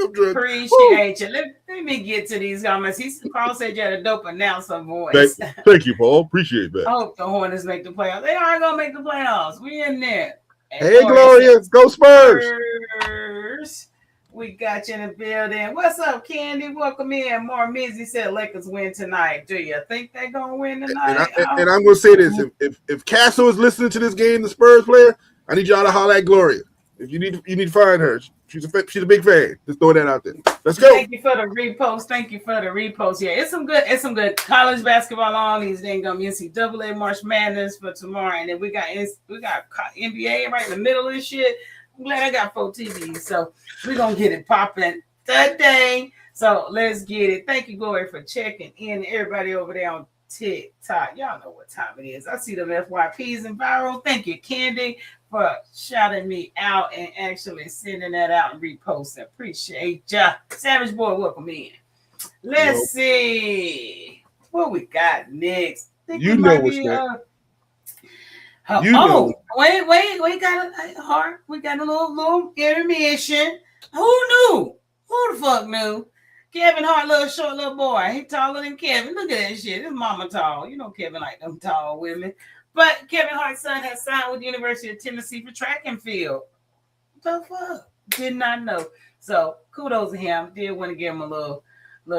Appreciate you. Let me get to these comments. Paul said you had a dope announcer voice. Thank you, Paul. Appreciate that. I hope the Hornets make the playoffs. They are gonna make the playoffs. We in there. And hey, Gloria, go Spurs. We got you in the building. What's up, Candy? Welcome in. More Mizzy said Lakers win tonight. Do you think they're gonna win tonight? And I'm gonna say this: if Castle is listening to this game, the Spurs player, I need y'all to holler at Gloria. If you need to find her. She's a big fan. Just throw that out there. Let's go. Thank you for the repost. Yeah, it's some good college basketball on. These ain't gonna be NCAA March Madness for tomorrow, and then we got NBA right in the middle of this shit. I'm glad I got 4 TVs, so we're gonna get it popping today. So let's get it. Thank you, Glory, for checking in. Everybody over there on TikTok, y'all know what time it is. I see them FYPs and viral. Thank you, Candy, for shouting me out and actually sending that out and reposting. Appreciate ya. Savage Boy, welcome in. Let's see what we got next. You know what's next. Wait, we got a heart. We got a little intermission. Who knew? Who the fuck knew? Kevin Hart, little short little boy. He taller than Kevin. Look at that shit. His mama tall. You know Kevin like them tall women. But Kevin Hart's son has signed with the University of Tennessee for track and field. The fuck? Did not know. So kudos to him. Did want to give him a little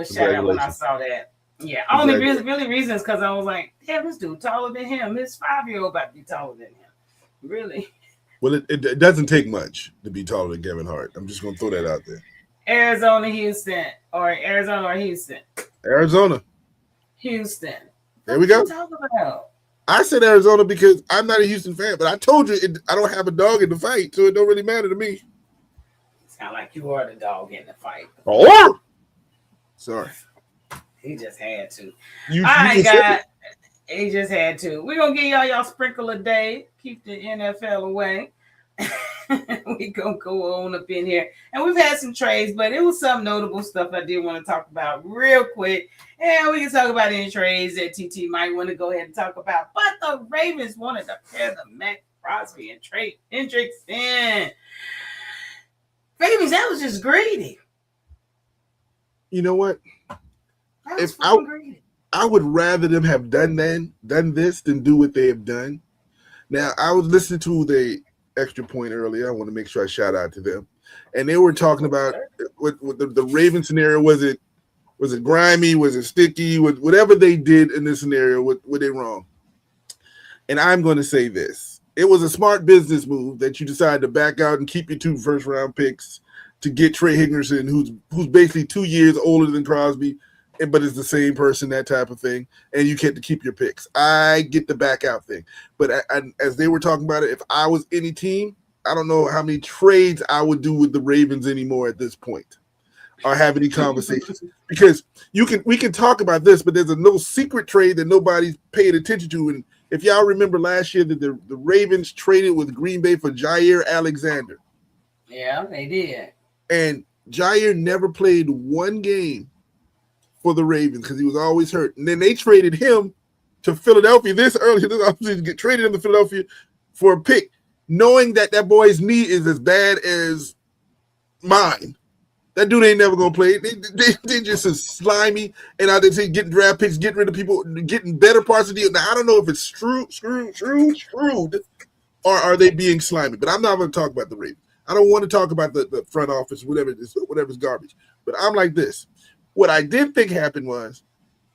shout out when I saw that. Yeah, only really reasons because I was like, damn, this dude taller than him. His 5-year-old about to be taller than him. Really? Well, it doesn't take much to be taller than Kevin Hart. I'm just going to throw that out there. Arizona, Houston. Houston. There we go. What you talking about? I said Arizona because I'm not a Houston fan, but I told you I don't have a dog in the fight, so it don't really matter to me. Sound like you are the dog in the fight. Oh! Sorry. He just had to. He just had to. We're going to give y'all sprinkle a day. Keep the NFL away. We're going to go on up in here. And we've had some trades, but it was some notable stuff I did want to talk about real quick. And we can talk about any trades that TT might want to go ahead and talk about. But the Ravens wanted to pair the Matt Crosby and Trey Hendrickson. Babies, that was just greedy. You know what? That was If I greedy. I would rather them have done this than do what they have done. Now, I was listening to the Extra Point earlier. I want to make sure I shout out to them, and they were talking about what the Raven scenario. Was it grimy? Was it sticky? Whatever they did in this scenario, were they wrong? And I'm going to say this: it was a smart business move that you decided to back out and keep your 2 first-round picks to get Trey Higginson, who's basically 2 years older than Crosby, but it's the same person, that type of thing, and you get to keep your picks. I get the back out thing. But as they were talking about it, if I was any team, I don't know how many trades I would do with the Ravens anymore at this point or have any conversations. Because we can talk about this, but there's a no secret trade that nobody's paid attention to. And if y'all remember last year that the Ravens traded with Green Bay for Jair Alexander. Yeah, they did. And Jair never played one game for the Ravens because he was always hurt. And then they traded him to Philadelphia this offseason, get traded him to Philadelphia for a pick, knowing that boy's knee is as bad as mine. That dude ain't never going to play. They just as slimy. And I did say getting draft picks, getting rid of people, getting better parts of the deal. Now, I don't know if it's shrewd, or are they being slimy. But I'm not going to talk about the Ravens. I don't want to talk about the front office, whatever's garbage. But I'm like this. What I did think happened was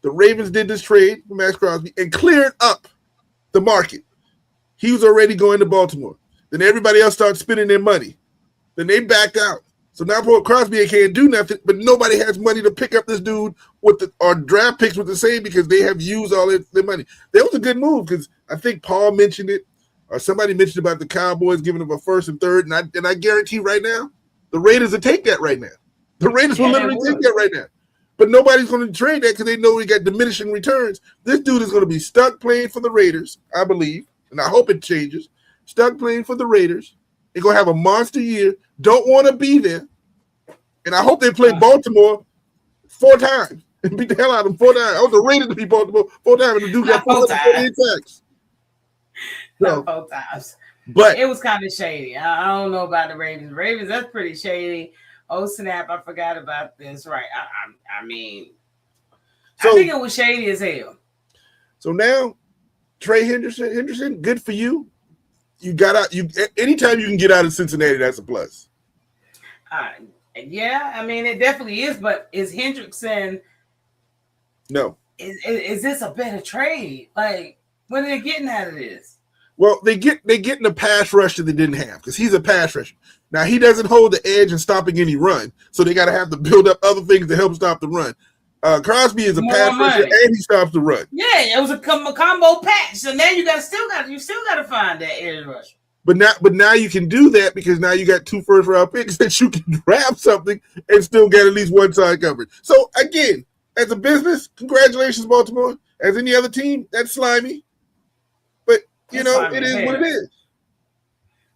the Ravens did this trade for Max Crosby and cleared up the market. He was already going to Baltimore. Then everybody else started spending their money. Then they backed out. So now poor Crosby can't do nothing, but nobody has money to pick up this dude or draft picks with the same because they have used all their money. That was a good move because I think Paul mentioned it or somebody mentioned about the Cowboys giving them a first and third, and I guarantee right now the Raiders will take that right now. The Raiders will literally take that right now. But nobody's going to trade that because they know we got diminishing returns. This dude is going to be stuck playing for the Raiders, I believe, and I hope it changes. Stuck playing for the Raiders. They're going to have a monster year. Don't want to be there. And I hope they play Baltimore 4 times and beat the hell out of them 4 times. I want the Raiders to beat Baltimore 4 times, and the dude got 448 sacks. Not 4 times. But it was kind of shady. I don't know about the Ravens. Ravens, that's pretty shady. Oh, snap, I forgot about this. Right. I mean, I think it was shady as hell. So now, Trey Henderson, good for you. You got out. Anytime you can get out of Cincinnati, that's a plus. Yeah, I mean, it definitely is. But is Hendrickson? No. Is this a better trade? Like, what are they getting out of this? Well, they getting a pass rush that they didn't have because he's a pass rusher. Now, he doesn't hold the edge in stopping any run, so they got to have to build up other things to help stop the run. Crosby is a pass rusher and he stops the run. Yeah, it was a combo patch. So now you still got to find that edge rush. But now you can do that because now you got 2 first-round picks that you can grab something and still get at least one side coverage. So again, as a business, congratulations, Baltimore. As any other team, that's slimy. But it is what it is.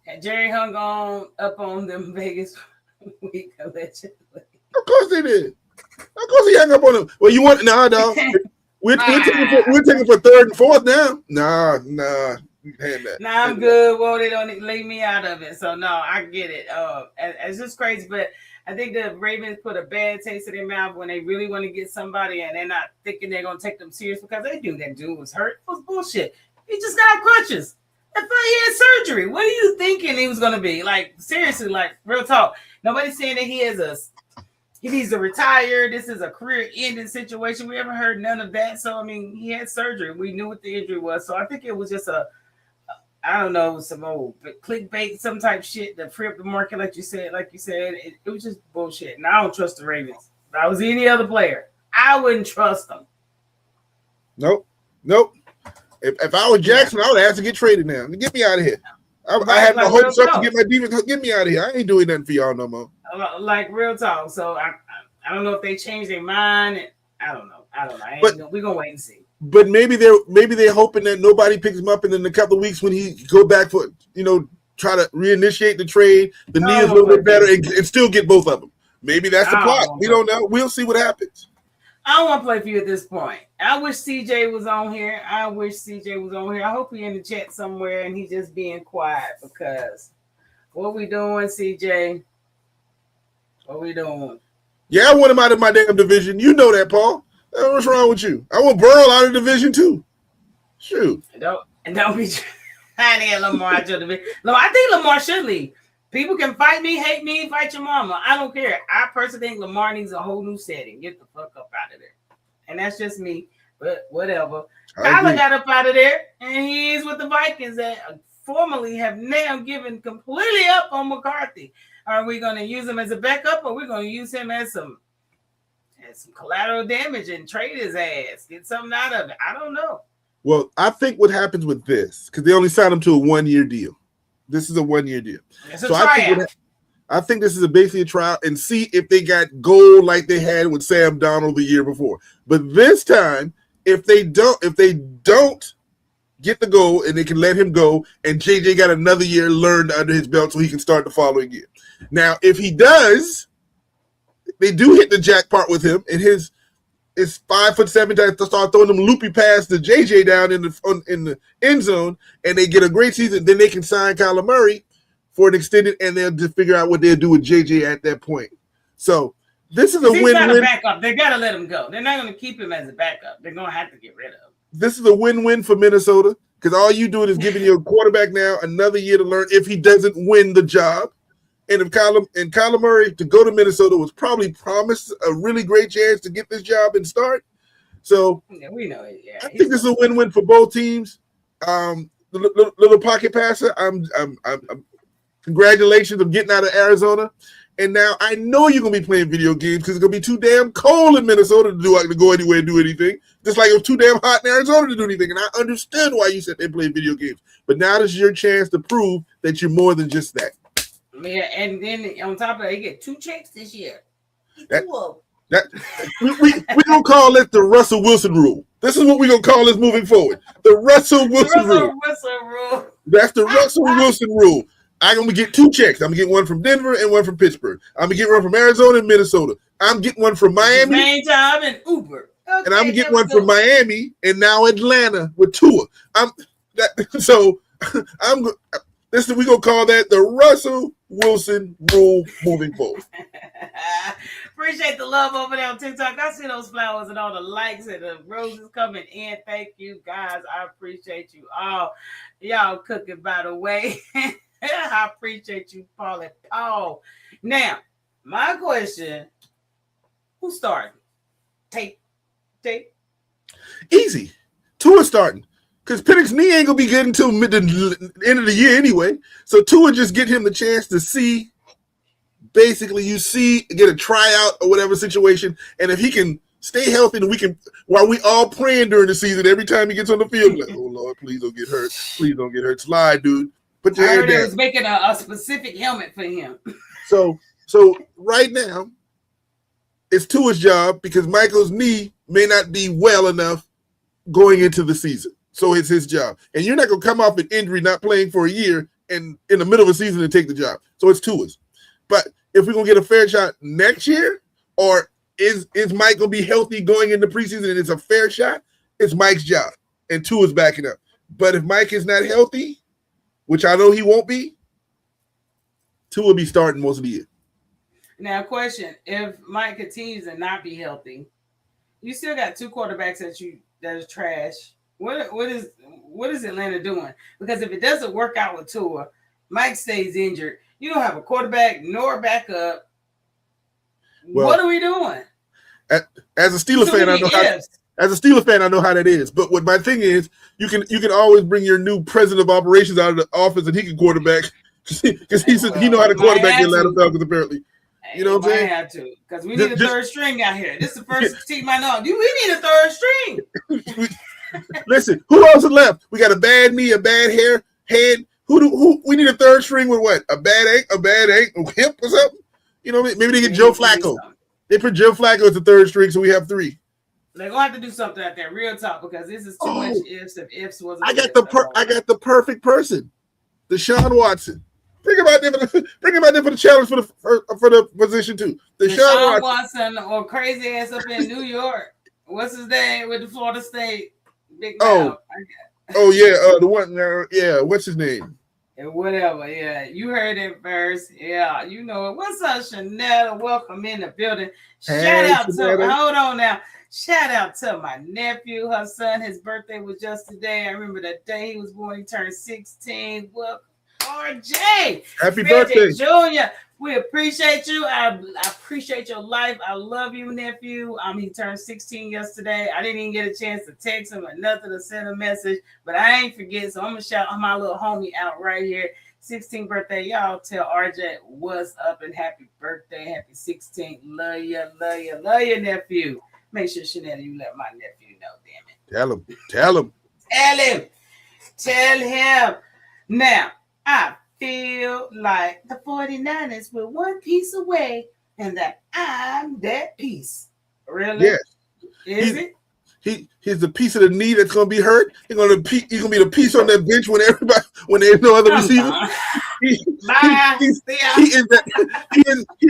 And Jerry hung up on them Vegas week allegedly. Of course they did. Of course he hung up on them. Well, you want dog. We're taking for 3rd and 4th now. Nah. Nah, I'm good. Well, they don't leave me out of it. So no, I get it. It's just crazy, but I think the Ravens put a bad taste in their mouth when they really want to get somebody and they're not thinking they're gonna take them serious because they knew that dude was hurt. It was bullshit. He just got crutches. I thought he had surgery. What are you thinking he was gonna be? Like, seriously, like, real talk. Nobody's saying that he needs to retire. This is a career-ending situation. We haven't heard none of that. So I mean, he had surgery. We knew what the injury was. So I think it was just I don't know, some old clickbait, some type shit that free up the market, like you said. It was just bullshit. And I don't trust the Ravens. If I was any other player, I wouldn't trust them. Nope. If I was Jackson, I would ask to get traded now. Get me out of here. I had my hopes up to get my defense. Get me out of here. I ain't doing nothing for y'all no more. Like, real talk. So I don't know if they changed their mind. I don't know. We're gonna wait and see. But maybe they're hoping that nobody picks him up, and in a couple of weeks when he go back for try to reinitiate the trade, the knee is a little bit better, and still get both of them. Maybe that's the plot. We don't know. We'll see what happens. I don't want to play for you at this point. I wish CJ was on here. I hope he's in the chat somewhere and he's just being quiet because what we doing, CJ? What we doing? Yeah, I want him out of my damn division. You know that, Paul. What's wrong with you? I want Burrow out of the division too. Shoot. Don't be trying to get Lamar out your division. No, I think Lamar should leave. People can fight me, hate me, fight your mama. I don't care. I personally think Lamar needs a whole new setting. Get the fuck up out of there. And that's just me. But whatever. Kyler got up out of there, and he's with the Vikings that formerly have now given completely up on McCarthy. Are we going to use him as a backup, or we're going to use him as some collateral damage and trade his ass? Get something out of it. I don't know. Well, I think what happens with this, because they only signed him to a 1-year deal. This is a 1-year deal. It's a tryout. I think this is basically a trial and see if they got gold like they had with Sam Darnold the year before. But this time, if they don't get the goal and they can let him go, and JJ got another year learned under his belt so he can start the following year. Now, if he does, they do hit the jackpot with him, and his 5'7" to start throwing them loopy pass to JJ down in the end zone, and they get a great season. Then they can sign Kyler Murray for an extended, and they'll just figure out what they'll do with JJ at that point. So this is a win-win. He's not a backup. They got to let him go. They're not going to keep him as a backup. They're going to have to get rid of him. This is a win-win for Minnesota because all you doing is giving your quarterback now another year to learn if he doesn't win the job. And if Kyler Murray to go to Minnesota was probably promised a really great chance to get this job and start. So yeah, we know it. Yeah, I think this is a win-win for both teams. The little pocket passer, I'm congratulations on getting out of Arizona. And now I know you're gonna be playing video games because it's gonna be too damn cold in Minnesota to go anywhere and do anything. Just like it was too damn hot in Arizona to do anything. And I understand why you said they play video games. But now this is your chance to prove that you're more than just that. Yeah, and then on top of that, you get 2 checks this year. We gonna call it the Russell Wilson rule. This is what we're gonna call this moving forward. The Russell Wilson rule. That's the Russell Wilson rule. I'm gonna get 2 checks. I'm gonna get one from Denver and one from Pittsburgh. I'm gonna get one from Arizona and Minnesota. I'm getting one from Miami. Main time and Uber. Okay, and I'm getting one from Miami and now Atlanta with Tua. We're gonna call that the Russell Wilson rule moving forward. Appreciate the love over there on TikTok. I see those flowers and all the likes and the roses coming in. Thank you guys. I appreciate you all. Y'all cooking, by the way. I appreciate you, Paul and Paul. Now, my question: who's starting? Tate. Easy. Tua starting. Because Penix's knee ain't going to be good until the end of the year anyway. So Tua just get him the chance to see, basically get a tryout or whatever situation. And if he can stay healthy, then we can, while we all praying during the season, every time he gets on the field, like, oh, Lord, please don't get hurt. Please don't get hurt. Slide, dude. Put your head down. They was making a specific helmet for him. So right now, it's Tua's job because Michael's knee may not be well enough going into the season. So it's his job. And you're not going to come off an injury not playing for a year and in the middle of a season and take the job. So it's Tua's. But if we're going to get a fair shot next year, or is Mike going to be healthy going into preseason and it's a fair shot, it's Mike's job. And Tua's backing up. But if Mike is not healthy, which I know he won't be, Tua will be starting most of the year. Now, question: if Mike continues to not be healthy, you still got 2 quarterbacks that is trash. What is Atlanta doing? Because if it doesn't work out with Tua, Mike stays injured. You don't have a quarterback nor backup. Well, what are we doing? As a Steelers fan, I know how. As a Steelers fan, I know how that is. But what my thing is, you can always bring your new president of operations out of the office and he can quarterback because he know how to quarterback the Atlanta Falcons apparently. You know what I'm saying? I have to because we need a third string out here. This is the first team I know. We need a third string. Listen, who else is left? We got a bad knee, a bad head. Who we need a third string with what? A bad ankle, hip or something? You know, maybe they get Joe Flacco. They put Joe Flacco as the third string, so we have 3. They're gonna have to do something out there, real talk, because this is too much ifs. If ifs wasn't, I got the perfect person, Deshaun Watson. Bring him out there for the challenge for the position too. Deshaun Watson or crazy ass up in New York. What's his name with the Florida State? Big mouth. The one. What's his name? and whatever. Yeah, you heard it first. Yeah, you know it. What's up, Chanetta? Welcome in the building. Shout Hey, out to Shanetta. hold on now. Shout out to my nephew, her son. His birthday was just today. I remember the day he was born. He turned 16. Well, RJ, Happy Reggie birthday. Jr. We appreciate you. I appreciate your life. I love you, nephew. He turned 16 yesterday. I didn't even get a chance to text him or nothing to send a message, but I ain't forget. So I'm gonna shout my little homie out right here. 16th birthday. Y'all tell RJ what's up and happy birthday. Happy 16th. Love you, love you, love you, nephew. Make sure, Chanel, you let my nephew know, damn it. Tell him. Tell him. Tell him. Tell him. Now, I feel like the 49ers were one piece away and that I'm that piece. Really? Yes. Is it? He's the piece of the knee that's gonna be hurt. He's gonna be the piece on that bench when there's no other receiver. Bye. He is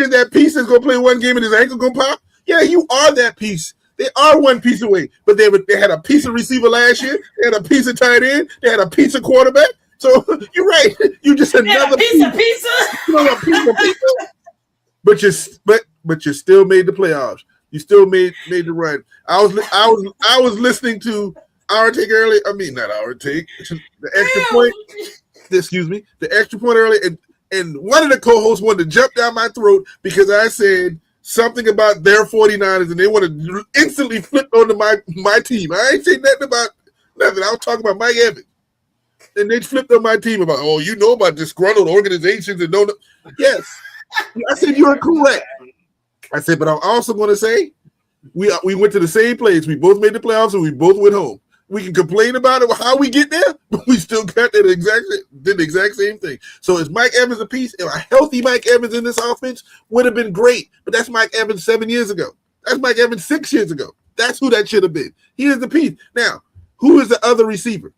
that piece that's gonna play one game and his ankle gonna pop. Yeah, you are that piece. They are one piece away, but they had a piece of receiver last year. They had a piece of tight end. They had a piece of quarterback. So you're right. You just another piece of pizza. A piece of pizza. But you still made the playoffs. You still made the run. I was listening to Hourtake earlier. I mean, not Hourtake. The extra point. Excuse me. The extra point earlier, and one of the co-hosts wanted to jump down my throat because I said something about their 49ers, and they want to instantly flip onto my team. I ain't saying nothing about nothing. I was talking about Mike Evans. And they flipped on my team about, oh, you know about disgruntled organizations and don't know. Yes. I said you are correct. I said, but I'm also going to say we went to the same place. We both made the playoffs and we both went home. We can complain about it, how we get there, but we still got did the exact same thing. So is Mike Evans a piece? If a healthy Mike Evans in this offense would have been great, but that's Mike Evans 7 years ago. That's Mike Evans 6 years ago. That's who that should have been. He is the piece. Now, who is the other receiver?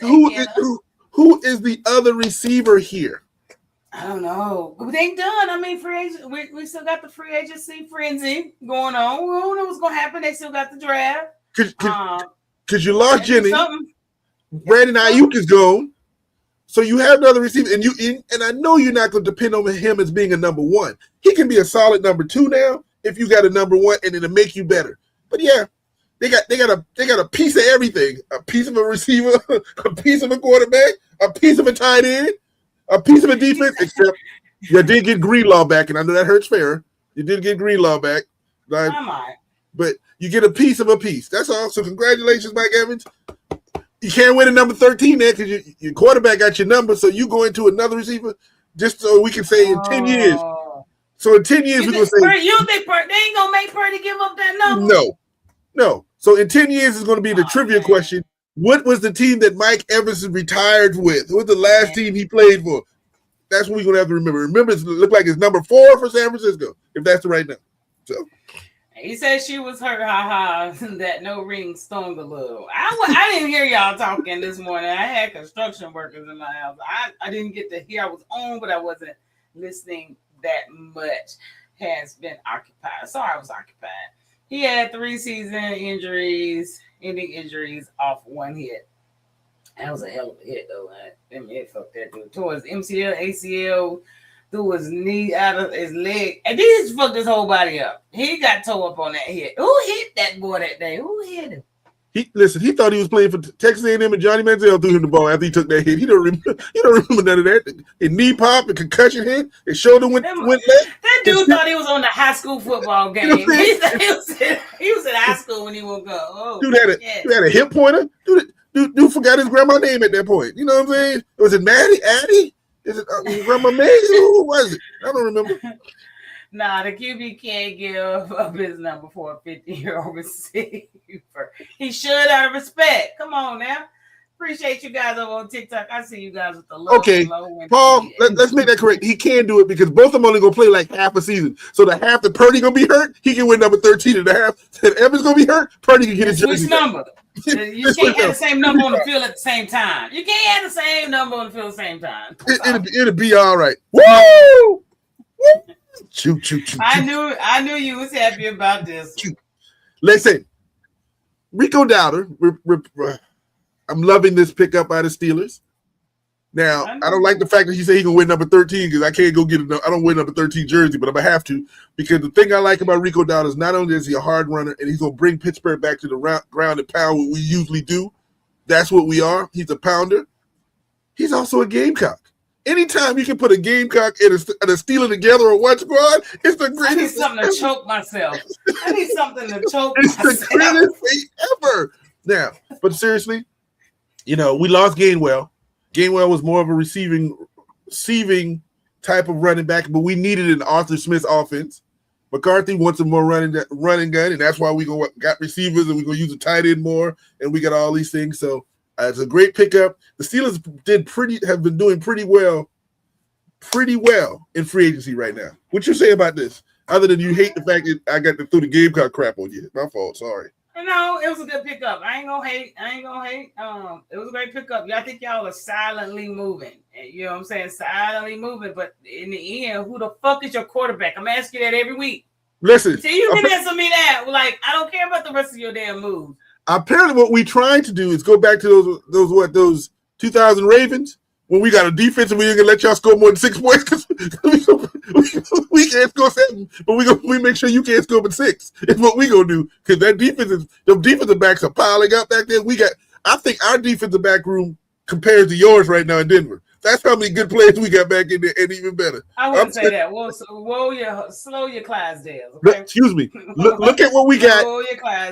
Who is the other receiver here? I don't know. They ain't done. I mean, free agent. We still got the free agency frenzy going on. We don't know what's gonna happen. They still got the draft. Because you lost Jimmy. Brandon Ayuk is gone. So you have another receiver, and I know you're not going to depend on him as being a number one. He can be a solid number two now if you got a number one, and it'll make you better. But yeah, they got a piece of everything: a piece of a receiver, a piece of a quarterback, a piece of a tight end, a piece of a defense. Except you did get Greenlaw back, and I know that hurts Fair. You did get Greenlaw back, but you get a piece of a piece. That's all. So congratulations, Mike Evans. You can't win a number 13 there because your quarterback got your number, so you go into another receiver just so we can say in 10 years. So in 10 years, we're going to say. You think they ain't going to make Purdy give up that number? No. So in 10 years, it's going to be the trivia question. What was the team that Mike Evans retired with? What was the last team he played for? That's what we're going to have to remember. Remember, it looked like it's number 4 for San Francisco, if that's the right number. So. He said she was hurt, that no ring stung a little. I didn't hear y'all talking this morning. I had construction workers in my house. I didn't get to hear. I was on, but I wasn't listening that much. Has been occupied. Sorry, I was occupied. He had 3 season ending injuries off one hit. That was a hell of a hit, though. It fucked that dude. Towards MCL, ACL, threw his knee out of his leg, and then he just fucked his whole body up. He got tore up on that hit. Who hit that boy that day? Who hit him? He thought he was playing for Texas A&M, and Johnny Manziel threw him the ball after he took that hit. He don't remember none of that. His knee pop, a concussion hit, his shoulder went left. That dude thought he was on the high school football game. He was in high school when he woke up. Oh, dude had a hip pointer. Dude forgot his grandma's name at that point. You know what I'm saying? Was it Maddie? Addie? Is it Grandma May? Who was it? I don't remember. Nah, the QB can't give up his number for a 50-year-old receiver. He should out of respect. Come on now. Appreciate you guys over on TikTok. I see you guys with the low. Okay, Paul, let's make that correct. He can do it because both of them only going to play like half a season. So the half that Purdy going to be hurt, he can win number 13 and a half. If Evans going to be hurt, Purdy can get his jersey. Which number? You can't have the same number on the field at the same time. You can't have the same number on the field at the same time. It'll be all right. Woo! Choo. I knew you was happy about this. Listen, Rico Dowdle I'm loving this pickup by the Steelers. Now, I don't like the fact that he said he can win number 13 because I can't go get it. I don't win number 13 jersey, but I'm going to have to because the thing I like about Rico Dowdle is not only is he a hard runner and he's going to bring Pittsburgh back to the ground and pound what we usually do. That's what we are. He's a pounder. He's also a Gamecock. Anytime you can put a Gamecock and a Steeler together on one squad, it's the greatest. I need something to choke myself. It's the greatest thing ever. Now, but seriously, we lost Gainwell. Gainwell was more of a receiving type of running back, but we needed an Arthur Smith offense. McCarthy wants a more running gun, and that's why we got receivers, and we're going to use the tight end more, and we got all these things. So it's a great pickup. The Steelers have been doing pretty well in free agency right now. What you say about this? Other than you hate the fact that I got to throw the Gamecock crap on you. My fault. Sorry. No, it was a good pickup. I ain't gonna hate. It was a great pickup. I think y'all are silently moving. You know what I'm saying? Silently moving. But in the end, who the fuck is your quarterback? I'm asking that every week. Listen. See, you can answer me that. Like, I don't care about the rest of your damn moves. Apparently, what we're trying to do is go back to those 2000 Ravens when we got a defense and we ain't gonna let y'all score more than 6 points because we can't score 7, but we make sure you can't score but 6. It's what we gonna do because the defensive backs are piling up back there. I think our defensive back room compares to yours right now in Denver. That's how many good players we got back in there, and even better. I wouldn't say that. Well, slow your Clydesdales. Okay? Excuse me. Look at what we got.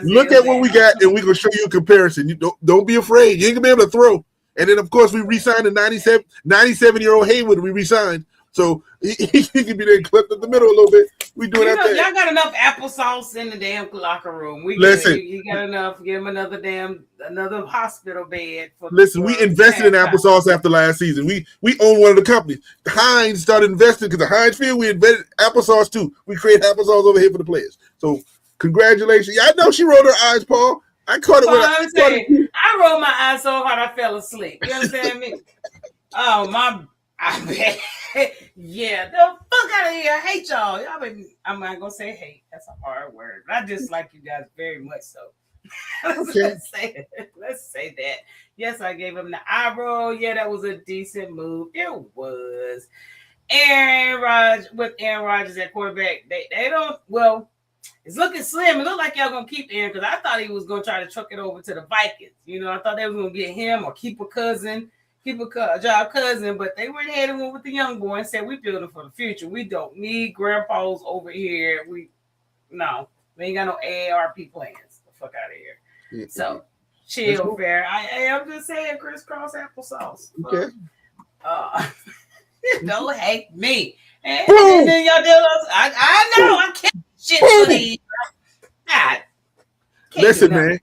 Look at what we got, and we're gonna show you a comparison. You don't be afraid. You ain't gonna be able to throw. And then, of course, we re-signed a 97-year-old Haywood. We re-signed. So he can be there clipped in the middle a little bit. We doing that. Y'all got enough applesauce in the damn locker room. Listen, you got enough. Give him another hospital bed. We invested in applesauce after last season. We own one of the companies. Heinz started investing because the Heinz Field, we invented applesauce too. We create applesauce over here for the players. So congratulations. Yeah, I know she rolled her eyes, Paul. I caught it I rolled my eyes so hard I fell asleep. You understand me? Oh, I bet. Yeah, the fuck out of here. I hate y'all. I'm not going to say hate. That's a hard word. But I dislike you guys very much so. Let's say that. Yes, I gave him the eye roll. Yeah, that was a decent move. It was. Aaron Rodgers at quarterback, they don't, well, it's looking slim. It looked like y'all gonna keep Aaron because I thought he was gonna try to truck it over to the Vikings. I thought they was gonna get him or keep a job cousin, but they went ahead and went with the young boy and said we building for the future. We don't need grandpas over here. We ain't got no AARP plans. The fuck out of here. Yeah. So chill, fair. I'm just saying crisscross applesauce. Okay. Don't hate me. And then y'all deal us. I know I can't. Shit for these. God. Listen, man.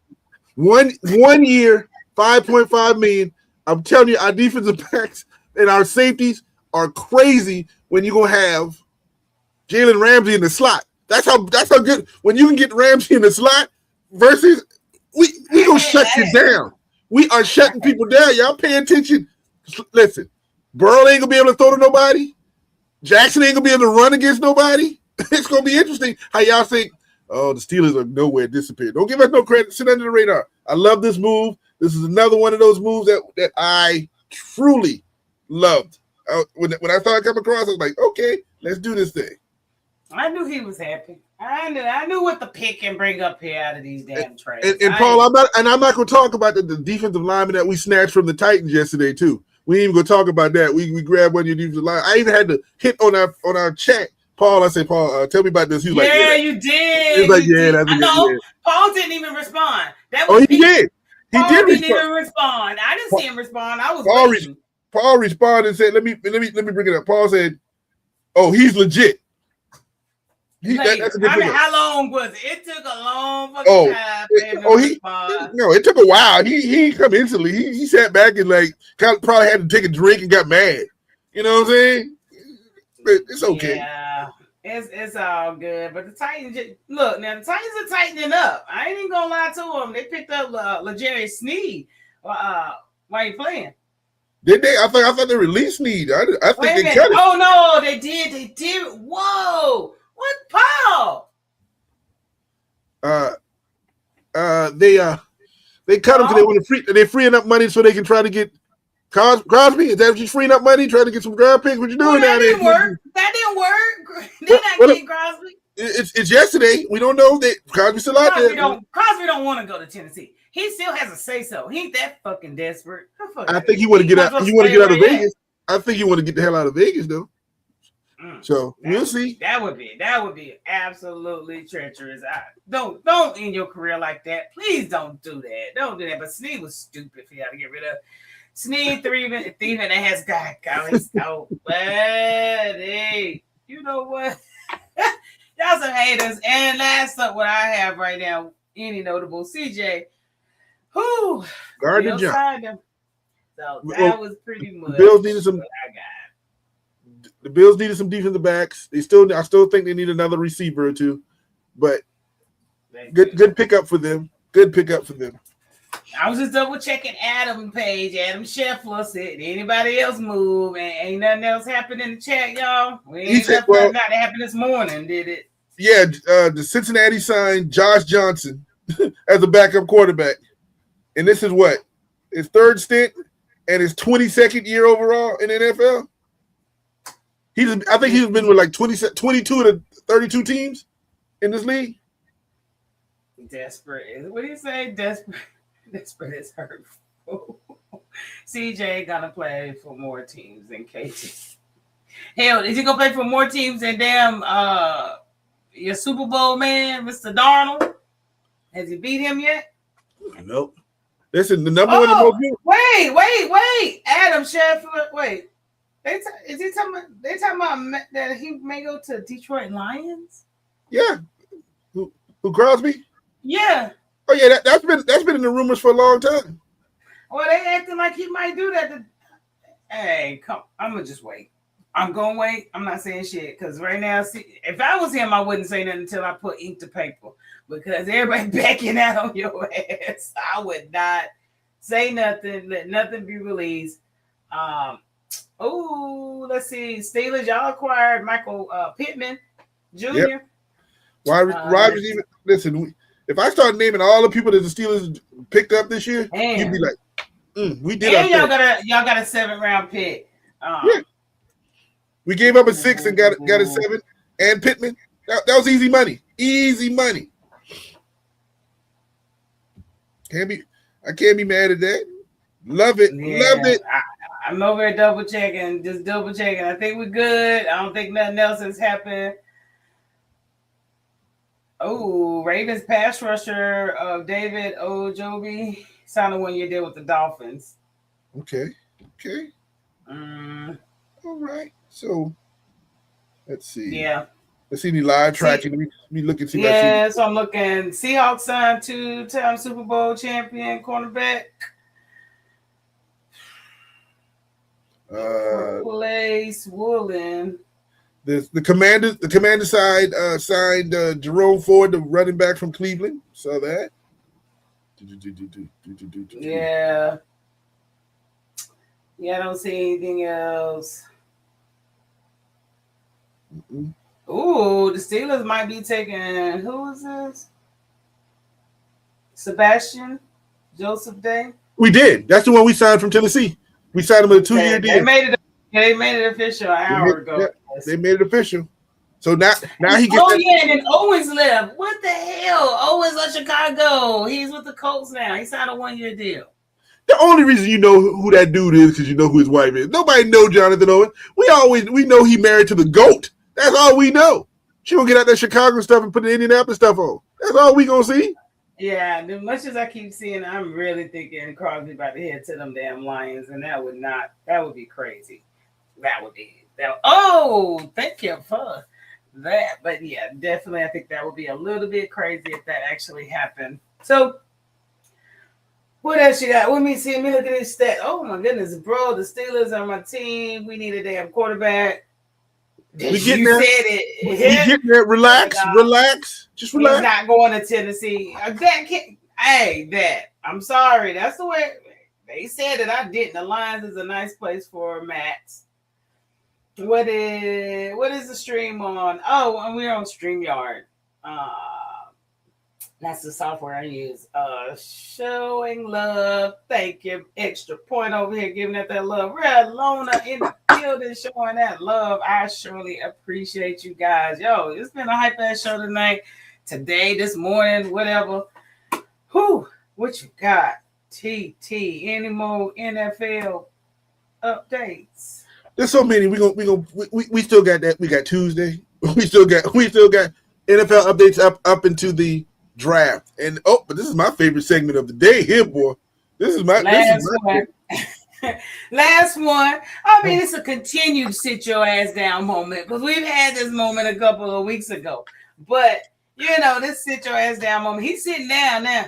1 year, $5.5 million. I'm telling you, our defensive backs and our safeties are crazy when you're gonna have Jalen Ramsey in the slot. That's how good when you can get Ramsey in the slot versus we gonna shut you down. We are shutting people down. Y'all pay attention. Listen, Burrow ain't gonna be able to throw to nobody. Jackson ain't gonna be able to run against nobody. It's going to be interesting how y'all think, the Steelers are nowhere disappeared. Don't give us no credit. Sit under the radar. I love this move. This is another one of those moves that I truly loved. When I saw it come across, I was like, okay, let's do this thing. I knew he was happy. I knew what the pick can bring up here out of these damn trades. And Paul, I'm not going to talk about the defensive lineman that we snatched from the Titans yesterday, too. We ain't even going to talk about that. We grabbed one of your defensive linemen. I even had to hit on our chat. Paul, I said, Paul, tell me about this. He was like, yeah, you did. He was like, yeah, that's a good. No, Paul didn't even respond. He did. Paul didn't even respond. I didn't see him respond. I was waiting. Paul responded and said, let me bring it up. Paul said, oh, he's legit. That's a good how long was it? It took a long fucking time for him to respond. No, it took a while. He didn't come instantly. He sat back and probably had to take a drink and got mad. You know what I'm saying? It's okay. Yeah, it's all good. But the Titans, look, now the Titans are tightening up. I ain't even gonna lie to them. They picked up L'Jarius Sneed while you playing. Did they? I thought they released Sneed. I think they cut it. Oh no, they did. They did. Whoa, what, Paul? They cut him because they want to free. They're freeing up money so they can try to get Crosby. Is that what you're freeing up money, trying to get some draft picks? What you doing down there? That didn't work. They're not getting Crosby. It's yesterday. We don't know that Crosby's still out there. Crosby don't want to go to Tennessee. He still has a say so. He ain't that fucking desperate. I think he want to get out. You want to get out of Vegas. I think you want to get the hell out of Vegas though. So we'll see. That would be absolutely treacherous. Don't end your career like that. Please don't do that. Don't do that. But Snead was stupid for y'all to get rid of. Snead thieving that has got going so buddy. You know what? Y'all some haters. And last up, what I have right now, any notable CJ. Who Gardner Johnson. So that was pretty much the Bills needed some. What I got. The Bills needed some defensive backs. I still think they need another receiver or two, but good pickup for them. Good pickup for them. I was just double checking Adam page. Adam Scheffler said, anybody else move? And ain't nothing else happened in the chat, y'all. That happened this morning, did it? Yeah, the Cincinnati signed Josh Johnson as a backup quarterback, and this is what his third stint and his 22nd year overall in the NFL. I think he's been with like 22 to 32 teams in this league. Desperate. What do you say? Desperate is hurtful. CJ gonna play for more teams than KJ. Hell, is he gonna play for more teams than damn your Super Bowl man, Mr. Darnold? Has he beat him yet? Nope. Listen, the number one. Wait. Adam Scheffler. Wait. They talking about that he may go to Detroit Lions? Yeah. Who Crosby? Yeah. Oh yeah, that's been in the rumors for a long time. Well, they acting like he might do that. Hey, come! I'm gonna just wait. I'm gonna wait. I'm not saying shit because right now, see, if I was him, I wouldn't say nothing until I put ink to paper because everybody backing out on your ass. I would not say nothing. Let nothing be released. Oh, let's see. Steelers, y'all acquired Michael Pittman Jr. Yep. Why was even listen? If I start naming all the people that the Steelers picked up this year, you'd be like, "We did." And y'all got a 7th round pick. Yeah. We gave up a 6 and got a 7 and Pittman. That was easy money. Easy money. I can't be mad at that. Love it. Yeah, Love it. I'm over here double checking. I think we're good. I don't think nothing else has happened. Oh, Ravens pass rusher of David Ojobi signed a 1-year deal with the Dolphins. Okay. All right. So let's see. Yeah. Let's see any live tracking. Let me look and see. Yeah, so I'm looking. Seahawks signed 2-time Super Bowl champion cornerback. Place Woolen. The commander side signed Jerome Ford, the running back from Cleveland. Saw that. Yeah. I don't see anything else. Mm-mm. Ooh, the Steelers might be taking. Who is this? Sebastian Joseph Day. We did. That's the one we signed from Tennessee. We signed him a 2-year deal. They made it official an hour ago. Yeah, they made it official. So now he gets. Oh yeah, and then Owens left. What the hell? Owens left Chicago. He's with the Colts now. He signed a 1-year deal. The only reason you know who that dude is because you know who his wife is. Nobody know Jonathan Owens. We know he married to the GOAT. That's all we know. She gonna get out that Chicago stuff and put the Indianapolis stuff on. That's all we gonna see. Yeah, as much as I keep seeing, I'm really thinking Crosby about to head to them damn Lions, and that would be crazy. Oh, thank you for that. But yeah, definitely, I think that would be a little bit crazy if that actually happened. So, what else you got? Let me look at this stat. Oh my goodness, bro, the Steelers are my team. We need a damn quarterback. We getting there. Relax. Just relax. He's not going to Tennessee. I'm sorry. That's the way they said it. I didn't. The Lions is a nice place for Max. What is the stream on? Oh, and we're on StreamYard. That's the software I use. Showing love. Thank you. Extra point over here, giving that love. Red Lona in the building, showing that love. I surely appreciate you guys. Yo, it's been a hype ass show tonight, today, this morning, whatever. Whew, what you got? TT, any more NFL updates? There's so many. We still got that. We got Tuesday. We still got NFL updates up into the draft. And but this is my favorite segment of the day here, boy. This is my last one. Last one. I mean, it's a continued sit your ass down moment because we've had this moment a couple of weeks ago. But this sit your ass down moment. He's sitting down now,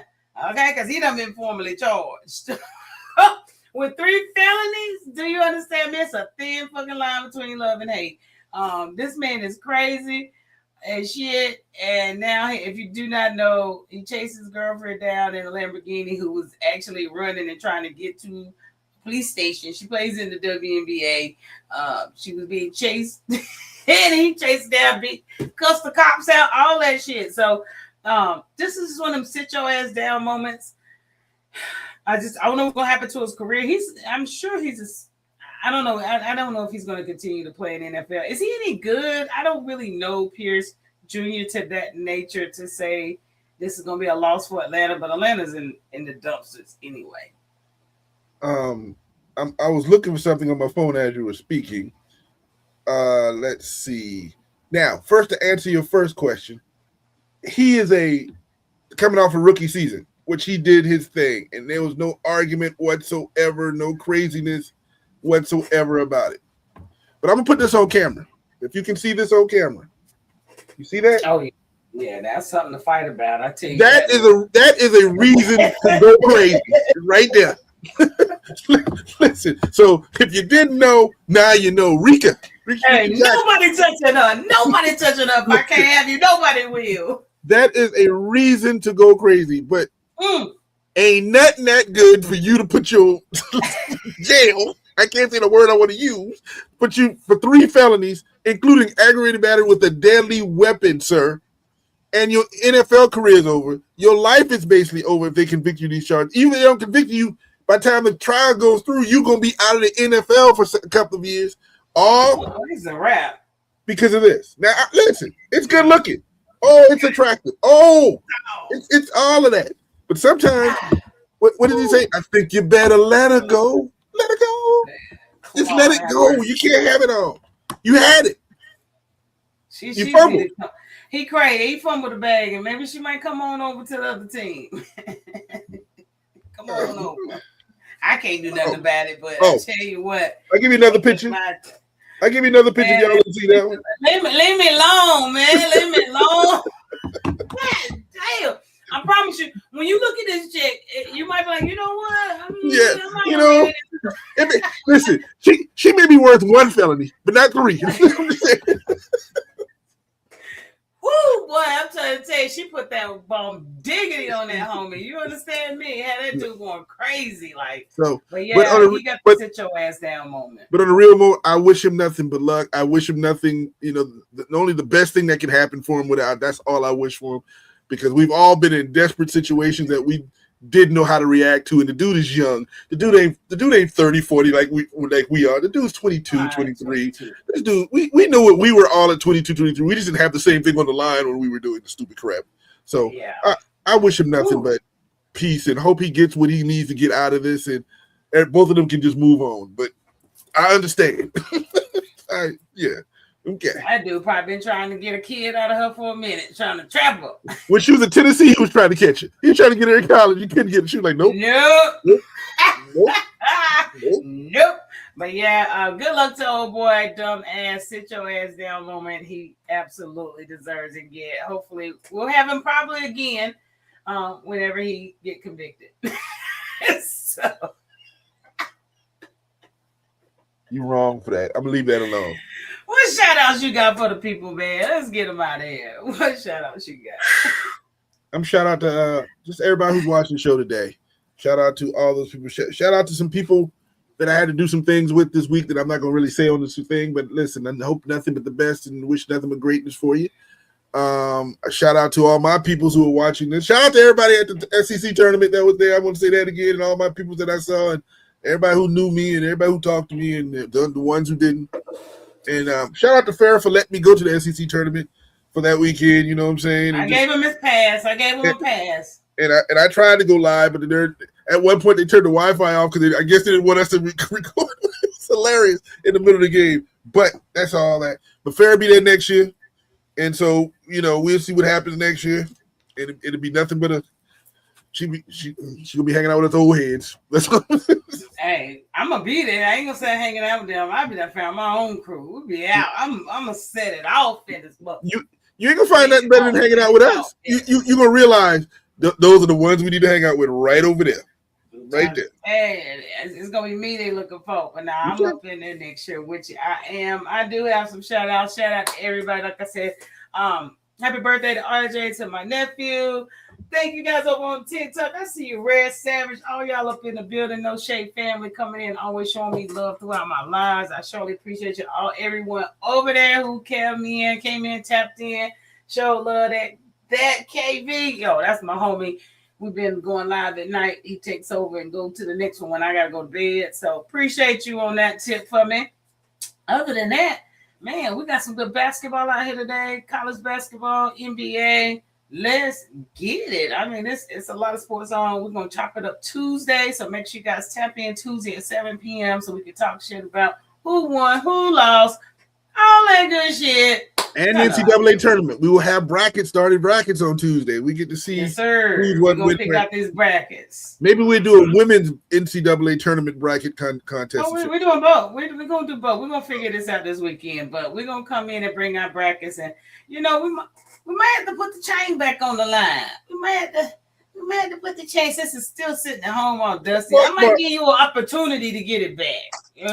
okay? Because he done been formally charged. With 3 felonies, do you understand? There's a thin fucking line between love and hate. This man is crazy and shit. And now, if you do not know, he chased his girlfriend down in a Lamborghini who was actually running and trying to get to a police station. She plays in the WNBA. She was being chased. And he chased down, cussed the cops out, all that shit. So this is one of them sit your ass down moments. I don't know what's gonna happen to his career. I don't know. I don't know if he's gonna continue to play in NFL. Is he any good? I don't really know Pierce Jr. to that nature to say this is gonna be a loss for Atlanta, but Atlanta's in the dumpsters anyway. I was looking for something on my phone as you were speaking. Let's see. Now, first to answer your first question, he is coming off a rookie season, which he did his thing, and there was no argument whatsoever, no craziness whatsoever about it. But I'm gonna put this on camera. If you can see this on camera, you see that? Oh yeah, that's something to fight about. I tell you, that is a reason to go crazy right there. Listen, so if you didn't know, now you know. Rika. Hey, nobody touching her. Nobody touching her. If I can't have you, nobody will. That is a reason to go crazy, but ain't nothing that good for you to put your jail. I can't say the word I want to use. Put you for 3 felonies, including aggravated battery with a deadly weapon, sir. And your NFL career is over. Your life is basically over if they convict you of these charges. Even if they don't convict you, by the time the trial goes through, you're going to be out of the NFL for a couple of years. All it's a wrap. Because of this. Now, listen, it's good looking. Oh, it's attractive. Oh, it's all of that. But sometimes, what did he say? I think you better let her go. Let her go. Just let it go. You can't have it all. You had it. She fumbled. He crazy. He fumbled the bag, and maybe she might come on over to the other team. Come on over. I can't do nothing about it, but I tell you what. I'll give you another picture. I'll give you another picture. Y'all want to see that one? Leave me alone, man. Leave me alone. God damn. I promise you, when you look at this chick, you might be like, you know what? Listen, she may be worth 1 felony, but not 3. Woo, boy, I'm trying to tell you, she put that bomb diggity on that homie. You understand me? Had that dude going crazy, like. So, but yeah, he got to sit your ass down moment. But on a real moment, I wish him nothing but luck. I wish him nothing. Only the best thing that can happen for him. That's all I wish for him, because we've all been in desperate situations that we didn't know how to react to, and the dude is young. The dude ain't 30, 40 like we are. The dude's 22, 23. This dude, we know what we were all at 22, 23. We just didn't have the same thing on the line when we were doing the stupid crap. So I wish him nothing but peace and hope he gets what he needs to get out of this, and both of them can just move on. But I understand. Okay. That dude probably been trying to get a kid out of her for a minute, trying to trap her. When she was in Tennessee, he was trying to catch it. He was trying to get her in college. He couldn't get it. She was like, nope. Nope. But yeah, good luck to old boy, dumb ass, sit your ass down moment. He absolutely deserves it. Yeah, hopefully we'll have him probably again whenever he get convicted. So. You're wrong for that. I'm going to leave that alone. What shout outs you got for the people, man? Let's get them out of here. What shout outs you got? I'm shout out to just everybody who's watching the show today. Shout out to all those people. Shout out to some people that I had to do some things with this week that I'm not going to really say on this thing. But listen, I hope nothing but the best and wish nothing but greatness for you. A shout out to all my peoples who are watching this. Shout out to everybody at the SEC tournament that was there. I want to say that again, and all my people that I saw, and everybody who knew me, and everybody who talked to me, and the ones who didn't. And shout out to Farrah for letting me go to the SEC tournament for that weekend. You know what I'm saying? And I gave him his pass. I gave him a pass. And I tried to go live, but at one point they turned the Wi-Fi off because I guess they didn't want us to record. It's hilarious in the middle of the game. But that's all that. But Farrah be there next year. And so, we'll see what happens next year. It'll be nothing but she gonna be hanging out with us old heads. That's what Hey, I'm gonna be there. I ain't gonna say hanging out with them. I'll be there for my own crew. We'll be out. I'm gonna set it off in this book. You ain't gonna find nothing better than hanging out with us. You gonna realize those are the ones we need to hang out with right over there. Right there. Hey, it's gonna be me they looking for. But now I'm up in there next year, which I am. I do have some shout outs. Shout out to everybody. Like I said, happy birthday to RJ, to my nephew. Thank you guys over on TikTok. I see you, Red Savage. All y'all up in the building. No Shade family coming in, always showing me love throughout my lives. I surely appreciate you all. Everyone over there who came in, tapped in, showed love. That KV, yo, that's my homie. We've been going live at night. He takes over and go to the next one when I gotta go to bed. So appreciate you on that tip for me. Other than that, man, we got some good basketball out here today. College basketball, NBA. Let's get it. I mean, it's a lot of sports on. We're gonna chop it up Tuesday. So make sure you guys tap in Tuesday at 7 p.m. so we can talk shit about who won, who lost, all that good shit. And the NCAA tournament. We will have started brackets on Tuesday. We get to see who's what. We're going to pick out these brackets. Maybe we'll do a women's NCAA tournament bracket contest. Oh, we're doing both. We're going to do both. We're going to figure this out this weekend, but we're going to come in and bring our brackets. And, we might have to put the chain back on the line. We might have to put the chain since it's still sitting at home all dusty. I might give you an opportunity to get it back.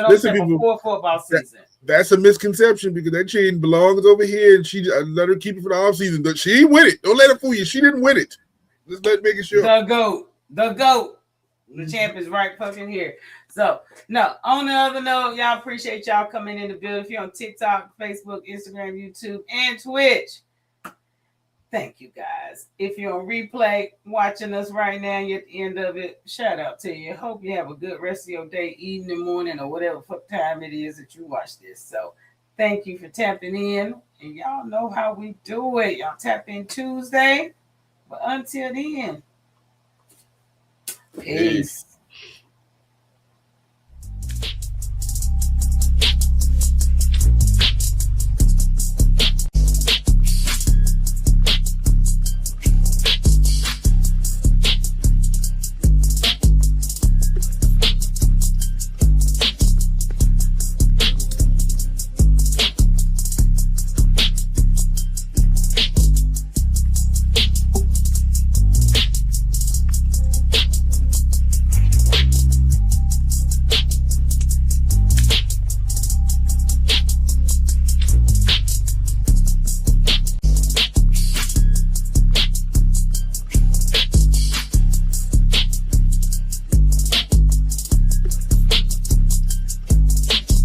Before football season. That's a misconception because that chain belongs over here, and she let her keep it for the off season. But she ain't win it. Don't let her fool you. She didn't win it. Just making sure. The GOAT. The champ is right fucking here. So, no, on the other note, y'all appreciate y'all coming in the building. If you're on TikTok, Facebook, Instagram, YouTube, and Twitch, thank you guys. If you're on replay watching us right now, you're at the end of it, shout out to you. Hope you have a good rest of your day, evening, morning, or whatever fuck time it is that you watch this. So thank you for tapping in. And y'all know how we do it. Y'all tap in Tuesday. But until then, peace.